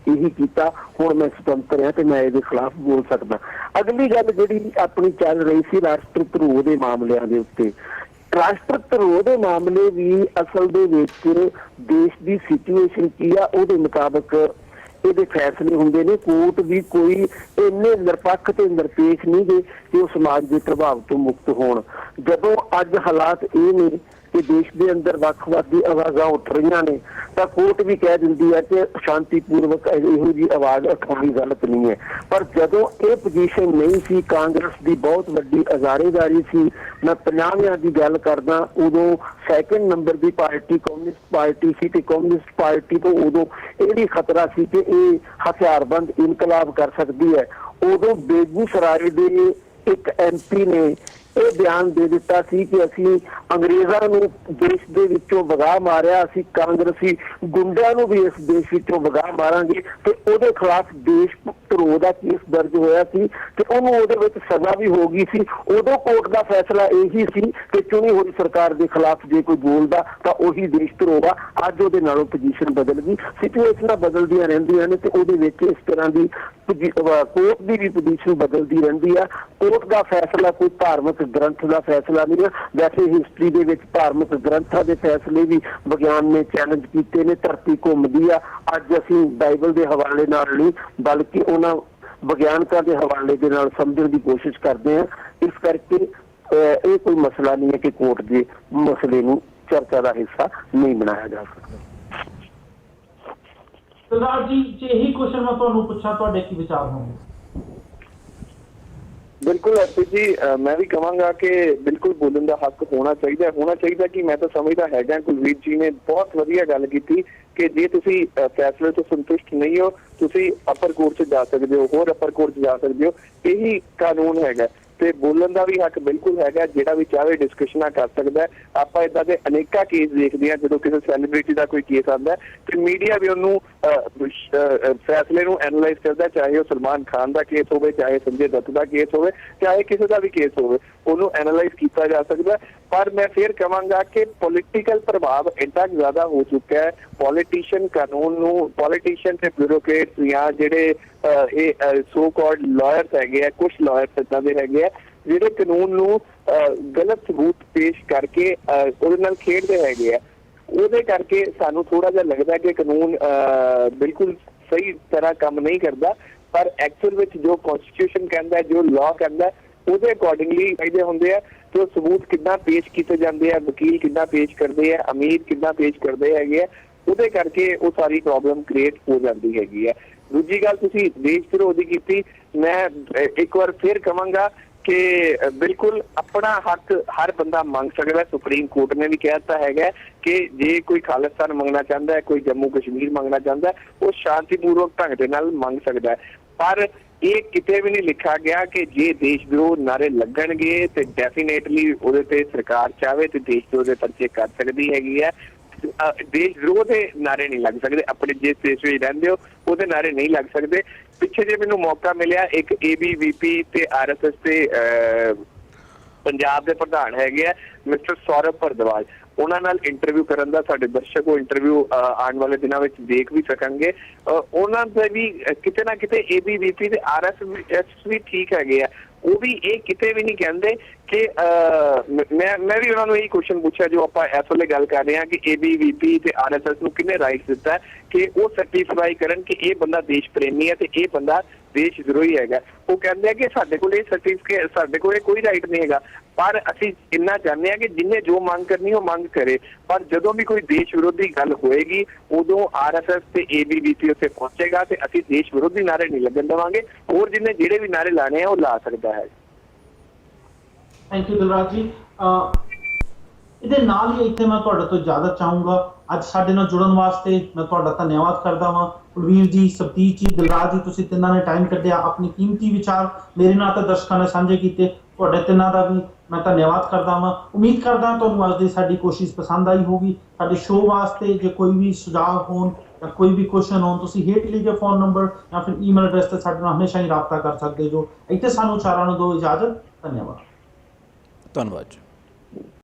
ਇਹੀ ਕੀਤਾ। ਹੁਣ ਮੈਂ ਸੁਤੰਤਰ ਹਾਂ ਤੇ ਮੈਂ ਇਹਦੇ ਖਿਲਾਫ ਬੋਲ ਸਕਦਾ। ਅਗਲੀ ਗੱਲ ਜਿਹੜੀ ਆਪਣੀ ਚੱਲ ਰਹੀ ਸੀ ਰਾਸ਼ਟਰ ਧਰੋਹ ਦੇ ਮਾਮਲਿਆਂ ਦੇ ਉੱਤੇ, ਰਾਸ਼ਟਰ ਧਰੋਹ ਦੇ ਮਾਮਲੇ ਵੀ ਅਸਲ ਦੇ ਵਿੱਚ ਦੇਸ਼ ਦੀ ਸਿਚੁਏਸ਼ਨ ਕੀ ਆ ਉਹਦੇ ਮੁਤਾਬਕ ਇਹਦੇ ਫੈਸਲੇ ਹੁੰਦੇ ਨੇ। ਕੋਰਟ ਵੀ ਕੋਈ ਇੰਨੇ ਨਿਰਪੱਖ ਤੇ ਨਿਰਪੇਖ ਨਹੀਂ ਗੇ ਕਿ ਉਹ ਸਮਾਜ ਦੇ ਪ੍ਰਭਾਵ ਤੋਂ ਮੁਕਤ ਹੋਣ। ਜਦੋਂ ਅੱਜ ਹਾਲਾਤ ਇਹ ਨੇ ਕਿ ਦੇਸ਼ ਦੇ ਅੰਦਰ ਵੱਖ-ਵੱਖ ਆਵਾਜ਼ਾਂ ਉੱਠ ਰਹੀਆਂ ਨੇ ਤਾਂ ਕੋਰਟ ਵੀ ਕਹਿ ਦਿੰਦੀ ਹੈ ਕਿ ਸ਼ਾਂਤੀਪੂਰਵਕ ਇਹੋ ਜਿਹੀ ਆਵਾਜ਼ ਉਠਾਉਣੀ ਗਲਤ ਨਹੀਂ ਹੈ। ਪਰ ਜਦੋਂ ਇਹ ਪੋਜੀਸ਼ਨ ਨਹੀਂ ਸੀ, ਕਾਂਗਰਸ ਦੀ ਬਹੁਤ ਵੱਡੀ ਅਜ਼ਾਰੇਦਾਰੀ ਸੀ, ਮੈਂ 50ਵਿਆਂ ਦੀ ਗੱਲ ਕਰਦਾ, ਉਦੋਂ ਸੈਕਿੰਡ ਨੰਬਰ ਦੀ ਪਾਰਟੀ ਕਮਿਊਨਿਸਟ ਪਾਰਟੀ ਸੀ ਤੇ ਕਮਿਊਨਿਸਟ ਪਾਰਟੀ ਤੋਂ ਉਦੋਂ ਇਹ ਵੀ ਖਤਰਾ ਸੀ ਕਿ ਇਹ ਹਥਿਆਰਬੰਦ ਇਨਕਲਾਬ ਕਰ ਸਕਦੀ ਹੈ। ਉਦੋਂ ਬੇਗੂਸਰਾਏ ਦੇ ਇੱਕ MP ਨੇ ਇਹ ਬਿਆਨ ਦੇ ਦਿੱਤਾ ਸੀ ਕਿ ਅਸੀਂ ਅੰਗਰੇਜ਼ਾਂ ਨੂੰ ਦੇਸ਼ ਦੇ ਵਿੱਚੋਂ ਵਗਾ ਮਾਰਿਆ, ਅਸੀਂ ਕਾਂਗਰਸੀ ਗੁੰਡਿਆਂ ਨੂੰ ਵੀ ਇਸ ਦੇਸ਼ ਵਿੱਚੋਂ ਵਗਾ ਮਾਰਾਂਗੇ। ਤੇ ਉਹਦੇ ਖਿਲਾਫ ਦੇਸ਼ ਧਰੋਹ ਦਾ ਕੇਸ ਦਰਜ ਹੋਇਆ ਸੀ ਤੇ ਉਹਨੂੰ ਉਹਦੇ ਵਿੱਚ ਸਜ਼ਾ ਵੀ ਹੋ ਗਈ ਸੀ। ਉਦੋਂ ਕੋਰਟ ਦਾ ਫੈਸਲਾ ਇਹੀ ਸੀ ਕਿ ਚੁਣੀ ਹੋਈ ਸਰਕਾਰ ਦੇ ਖਿਲਾਫ ਜੇ ਕੋਈ ਬੋਲਦਾ ਤਾਂ ਉਹੀ ਦੇਸ਼ ਧਰੋਹ ਆ। ਅੱਜ ਉਹਦੇ ਨਾਲੋਂ ਪੋਜੀਸ਼ਨ ਬਦਲ ਗਈ, ਸਿਚੁਏਸ਼ਨਾਂ ਬਦਲਦੀਆਂ ਰਹਿੰਦੀਆਂ ਨੇ ਤੇ ਉਹਦੇ ਵਿੱਚ ਇਸ ਤਰ੍ਹਾਂ ਦੀ ਕੋਰਟ ਦੀ ਵੀ ਪੋਜੀਸ਼ਨ ਬਦਲਦੀ ਰਹਿੰਦੀ ਆ। ਕੋਰਟ ਦਾ ਫੈਸਲਾ ਕੋਈ ਧਾਰਮਿਕ ਗ੍ਰੰਥ ਦਾ ਫੈਸਲਾ ਨਹੀਂ ਆ। ਵੈਸੇ ਹਿਸਟਰੀ ਦੇ ਵਿੱਚ ਧਾਰਮਿਕ ਗ੍ਰੰਥਾਂ ਦੇ ਫੈਸਲੇ ਵੀ ਵਿਗਿਆਨ ਨੇ ਚੈਲੰਜ ਕੀਤੇ ਨੇ। ਧਰਤੀ ਘੁੰਮਦੀ ਆ। ਅੱਜ ਅਸੀਂ ਬਾਈਬਲ ਦੇ ਹਵਾਲੇ ਨਾਲ ਨਹੀਂ ਬਲਕਿ ਉਹਨਾਂ ਵਿਗਿਆਨਕਾਂ ਦੇ ਹਵਾਲੇ ਦੇ ਨਾਲ ਸਮਝਣ ਦੀ ਕੋਸ਼ਿਸ਼ ਕਰਦੇ ਹਾਂ। ਇਸ ਕਰਕੇ ਇਹ ਕੋਈ ਮਸਲਾ ਨਹੀਂ ਹੈ ਕਿ ਕੋਰਟ ਦੇ ਮਸਲੇ ਨੂੰ ਚਰਚਾ ਦਾ ਹਿੱਸਾ ਨਹੀਂ ਬਣਾਇਆ ਜਾ ਸਕਦਾ। ਸਰਦਾਰ ਜੀ, ਜੇ ਇਹੀ ਕੁਐਸਚਨ ਮੈਂ ਤੁਹਾਨੂੰ ਪੁੱਛਾਂ, ਤੁਹਾਡੇ ਕੀ ਵਿਚਾਰ ਹੋਣਗੇ? ਬਿਲਕੁਲ ਅਰਪਿਤ ਜੀ, ਮੈਂ ਵੀ ਕਹਾਂਗਾ ਕਿ ਬਿਲਕੁਲ ਬੋਲਣ ਦਾ ਹੱਕ ਹੋਣਾ ਚਾਹੀਦਾ ਕਿ ਮੈਂ ਤਾਂ ਸਮਝਦਾ ਹੈਗਾ ਕੁਲਵੀਰ ਜੀ ਨੇ ਬਹੁਤ ਵਧੀਆ ਗੱਲ ਕੀਤੀ ਕਿ ਜੇ ਤੁਸੀਂ ਫੈਸਲੇ ਤੋਂ ਸੰਤੁਸ਼ਟ ਨਹੀਂ ਹੋ ਤੁਸੀਂ ਅਪਰ ਕੋਰਟ 'ਚ ਜਾ ਸਕਦੇ ਹੋ, ਹੋਰ ਅਪਰ ਕੋਰਟ 'ਚ ਜਾ ਸਕਦੇ ਹੋ। ਇਹੀ ਕਾਨੂੰਨ ਹੈਗਾ ਤੇ ਬੋਲਣ ਦਾ ਵੀ ਹੱਕ ਬਿਲਕੁਲ ਹੈਗਾ। ਜਿਹੜਾ ਵੀ ਚਾਹੇ ਡਿਸਕਸ਼ਨਾਂ ਕਰ ਸਕਦਾ। ਆਪਾਂ ਏਦਾਂ ਦੇ ਅਨੇਕਾਂ ਕੇਸ ਦੇਖਦੇ ਹਾਂ ਜਦੋਂ ਕਿਸੇ ਸੈਲੀਬ੍ਰਿਟੀ ਦਾ ਕੋਈ ਕੇਸ ਆਉਂਦਾ ਤੇ ਮੀਡੀਆ ਵੀ ਉਹਨੂੰ ਫੈਸਲੇ ਨੂੰ ਐਨਾਲਾਈਜ਼ ਕਰਦਾ, ਚਾਹੇ ਉਹ ਸਲਮਾਨ ਖਾਨ ਦਾ ਕੇਸ ਹੋਵੇ, ਚਾਹੇ ਸੰਜੇ ਦੱਤ ਦਾ ਕੇਸ ਹੋਵੇ, ਚਾਹੇ ਕਿਸੇ ਦਾ ਵੀ ਕੇਸ ਹੋਵੇ, ਉਹਨੂੰ ਐਨਾਲਾਈਜ਼ ਕੀਤਾ ਜਾ ਸਕਦਾ। ਪਰ ਮੈਂ ਫਿਰ ਕਹਾਂਗਾ ਕਿ ਪੋਲੀਟੀਕਲ ਪ੍ਰਭਾਵ ਇੰਨਾ ਜ਼ਿਆਦਾ ਹੋ ਚੁੱਕਾ ਹੈ। ਪੋਲੀਟੀਸ਼ੀਅਨ ਕਾਨੂੰਨ ਨੂੰ, ਪੋਲੀਟੀਸ਼ੀਅਨ ਤੇ ਬਿਊਰੋਕਰੇਟਸ ਜਾਂ ਜਿਹੜੇ ਇਹ ਸੋ ਕਾਲਡ ਲਾਇਰਸ ਹੈਗੇ ਆ, ਕੁਝ ਲਾਇਰਸ ਏਦਾਂ ਦੇ ਹੈਗੇ ਆ ਜਿਹੜੇ ਕਾਨੂੰਨ ਨੂੰ ਗਲਤ ਸਬੂਤ ਪੇਸ਼ ਕਰਕੇ ਉਹਦੇ ਨਾਲ ਖੇਡਦੇ ਹੈਗੇ ਆ। ਉਹਦੇ ਕਰਕੇ ਸਾਨੂੰ ਥੋੜਾ ਜਿਹਾ ਲੱਗਦਾ ਕਿ ਕਾਨੂੰਨ ਬਿਲਕੁਲ ਸਹੀ ਤਰ੍ਹਾਂ ਕੰਮ ਨਹੀਂ ਕਰਦਾ। ਪਰ ਐਕਚੁਅਲ ਵਿੱਚ ਜੋ ਕਨਸਟੀਟਿਊਸ਼ਨ ਕਹਿੰਦਾ, ਜੋ ਲਾਅ ਕਹਿੰਦਾ, ਉਹਦੇ ਅਕੋਰਡਿੰਗਲੀ ਚਾਹੀਦੇ ਹੁੰਦੇ ਆ। ਤੇ ਸਬੂਤ ਕਿੱਦਾਂ ਪੇਸ਼ ਕੀਤੇ ਜਾਂਦੇ ਆ, ਵਕੀਲ ਕਿੱਦਾਂ ਪੇਸ਼ ਕਰਦੇ ਆ, ਅਮੀਰ ਕਿੱਦਾਂ ਪੇਸ਼ ਕਰਦੇ ਹੈਗੇ ਆ, ਉਹਦੇ ਕਰਕੇ ਉਹ ਸਾਰੀ ਪ੍ਰੋਬਲਮ ਕ੍ਰੀਏਟ ਹੋ ਜਾਂਦੀ ਹੈਗੀ ਹੈ। ਦੂਜੀ ਗੱਲ ਤੁਸੀਂ ਦੇਸ਼ ਧਰੋਹ ਦੀ ਕੀਤੀ, ਮੈਂ ਇੱਕ ਵਾਰ ਫਿਰ ਕਹਾਂਗਾ ਕਿ ਬਿਲਕੁਲ ਆਪਣਾ ਹੱਕ ਹਰ ਬੰਦਾ ਮੰਗ ਸਕਦਾ। ਸੁਪਰੀਮ ਕੋਰਟ ਨੇ ਵੀ ਕਹਿ ਦਿੱਤਾ ਹੈਗਾ ਕਿ ਜੇ ਕੋਈ ਖਾਲਿਸਤਾਨ ਮੰਗਣਾ ਚਾਹੁੰਦਾ ਹੈ, ਕੋਈ ਜੰਮੂ ਕਸ਼ਮੀਰ ਮੰਗਣਾ ਚਾਹੁੰਦਾ, ਉਹ ਸ਼ਾਂਤੀਪੂਰਵਕ ਢੰਗ ਦੇ ਨਾਲ ਮੰਗ ਸਕਦਾ ਹੈ। ਪਰ ਇਹ ਕਿਤੇ ਵੀ ਨਹੀਂ ਲਿਖਿਆ ਗਿਆ ਕਿ ਜੇ ਦੇਸ਼ ਵਿਰੋਧ ਨਾਰੇ ਲੱਗਣਗੇ ਤੇ ਡੈਫੀਨੇਟਲੀ ਉਹਦੇ ਤੇ ਸਰਕਾਰ ਚਾਹਵੇ ਤੇ ਦੇਸ਼ ਵਿਰੋਧ ਦੇ ਪਰਚੇ ਕਰ ਸਕਦੀ ਹੈਗੀ ਹੈ। ਦੇਸ਼ ਵਿਰੋਧ ਦੇ ਨਾਰੇ ਨਹੀਂ ਲੱਗ ਸਕਦੇ, ਆਪਣੇ ਜਿਸ ਦੇਸ਼ ਵਿੱਚ ਰਹਿੰਦੇ ਹੋ ਉਹਦੇ ਨਾਰੇ ਨਹੀਂ ਲੱਗ ਸਕਦੇ। ਪਿੱਛੇ ਜੇ ਮੈਨੂੰ ਮੌਕਾ ਮਿਲਿਆ, ਇੱਕ ABVP ਤੇ RSS ਤੇ ਪੰਜਾਬ ਦੇ ਪ੍ਰਧਾਨ ਹੈਗੇ ਆ ਮਿਸਟਰ ਸੌਰਵ ਭਰਦਵਾਜ, ਉਹਨਾਂ ਨਾਲ ਇੰਟਰਵਿਊ ਕਰਨ ਦਾ ਸਾਡੇ ਦਰਸ਼ਕ ਉਹ ਇੰਟਰਵਿਊ ਆਉਣ ਵਾਲੇ ਦਿਨਾਂ ਵਿੱਚ ਦੇਖ ਵੀ ਸਕਣਗੇ। ਉਹਨਾਂ ਦੇ ਵੀ ਕਿਤੇ ਨਾ ਕਿਤੇ ABVP ਤੇ RSS ਵੀ ਠੀਕ ਹੈਗੇ ਆ, ਉਹ ਵੀ ਇਹ ਕਿਤੇ ਵੀ ਨਹੀਂ ਕਹਿੰਦੇ ਕਿ ਮੈਂ ਵੀ ਉਹਨਾਂ ਨੂੰ ਇਹੀ ਕੁਐਸਚਨ ਪੁੱਛਿਆ ਜੋ ਆਪਾਂ ਇਸ ਵੇਲੇ ਗੱਲ ਕਰ ਰਹੇ ਹਾਂ ਕਿ ABVP ਤੇ RSS ਨੂੰ ਕਿੰਨੇ ਰਾਈਟਸ ਦਿੱਤਾ ਕਿ ਉਹ ਸਰਟੀਫਾਈ ਕਰਨ ਕਿ ਇਹ ਬੰਦਾ ਦੇਸ਼ ਪ੍ਰੇਮੀ ਹੈ ਤੇ ਇਹ ਬੰਦਾ ਦੇਸ਼ ਵਿਰੋਧੀ ਹੈਗਾ। ਉਹ ਕਹਿੰਦੇ ਆ ਕਿ ਸਾਡੇ ਕੋਲ ਇਹ ਸਰਟੀਫਿਕੇਟ, ਸਾਡੇ ਕੋਲ ਇਹ ਕੋਈ ਰਾਈਟ ਨਹੀਂ ਹੈਗਾ, ਪਰ ਅਸੀਂ ਇੰਨਾ ਚਾਹੁੰਦੇ ਹਾਂ ਕਿ ਜਿੰਨੇ ਜੋ ਮੰਗ ਕਰਨੀ ਉਹ ਮੰਗ ਕਰੇ, ਪਰ ਜਦੋਂ ਵੀ ਕੋਈ ਦੇਸ਼ ਵਿਰੋਧੀ ਗੱਲ ਹੋਏਗੀ ਉਦੋਂ RSS ਤੇ ABVP ਉੱਥੇ ਪਹੁੰਚੇਗਾ ਤੇ ਅਸੀਂ ਦੇਸ਼ ਵਿਰੋਧੀ ਨਾਰੇ ਨਹੀਂ ਲੱਗਣ ਦੇਵਾਂਗੇ। ਹੋਰ ਜਿੰਨੇ ਜਿਹੜੇ ਵੀ ਨਾਰੇ ਲਾਣੇ ਆ ਉਹ ਲਾ ਸਕਦਾ ਹੈ। ਥੈਂਕ ਯੂ ਦਿਲਰਾਜ ਜੀ। ਇਹਦੇ ਨਾਲ ਹੀ ਇੱਥੇ ਮੈਂ ਤੁਹਾਡੇ ਤੋਂ ਇਜਾਜ਼ਤ ਚਾਹੂੰਗਾ। ਅੱਜ ਸਾਡੇ ਨਾਲ ਜੁੜਨ ਵਾਸਤੇ ਮੈਂ ਤੁਹਾਡਾ ਧੰਨਵਾਦ ਕਰਦਾ ਹਾਂ। ਕੁਲਵੀਰ ਜੀ, ਸਤੀਸ਼ ਜੀ, ਦਿਲਰਾਜ ਜੀ, ਤੁਸੀਂ ਤਿੰਨਾਂ ਨੇ ਟਾਈਮ ਕੱਢਿਆ, ਆਪਣੀ ਕੀਮਤੀ ਵਿਚਾਰ ਮੇਰੇ ਨਾਲ ਤੇ ਦਰਸ਼ਕਾਂ ਨੇ ਸਾਂਝੇ ਕੀਤੇ। ਤੁਹਾਡੇ ਤਿੰਨਾਂ ਦਾ ਵੀ ਮੈਂ ਧੰਨਵਾਦ ਕਰਦਾ ਹਾਂ। ਉਮੀਦ ਕਰਦਾ ਤੁਹਾਨੂੰ ਅੱਜ ਦੀ ਸਾਡੀ ਕੋਸ਼ਿਸ਼ ਪਸੰਦ ਆਈ ਹੋਗੀ। ਸਾਡੇ ਸ਼ੋਅ ਵਾਸਤੇ ਜੇ ਕੋਈ ਵੀ ਸੁਝਾਅ ਹੋਣ ਜਾਂ ਕੋਈ ਵੀ ਕੁਐਸਚਨ ਹੋਣ, ਤੁਸੀਂ ਹੇਠ ਲਿਖੇ ਫੋਨ ਨੰਬਰ ਜਾਂ ਫਿਰ ਈਮੇਲ ਐਡਰੈਸ ਤੇ ਸਾਡੇ ਨਾਲ ਹਮੇਸ਼ਾ ਹੀ ਰਾਬਤਾ ਕਰ ਸਕਦੇ ਜੋ। ਇੱਥੇ ਸਾਨੂੰ ਚਾਰਾਂ ਨੂੰ ਦਿਓ ਇਜਾਜ਼ਤ। ਧੰਨਵਾਦ। ਧੰਨਵਾਦ ਜੀ।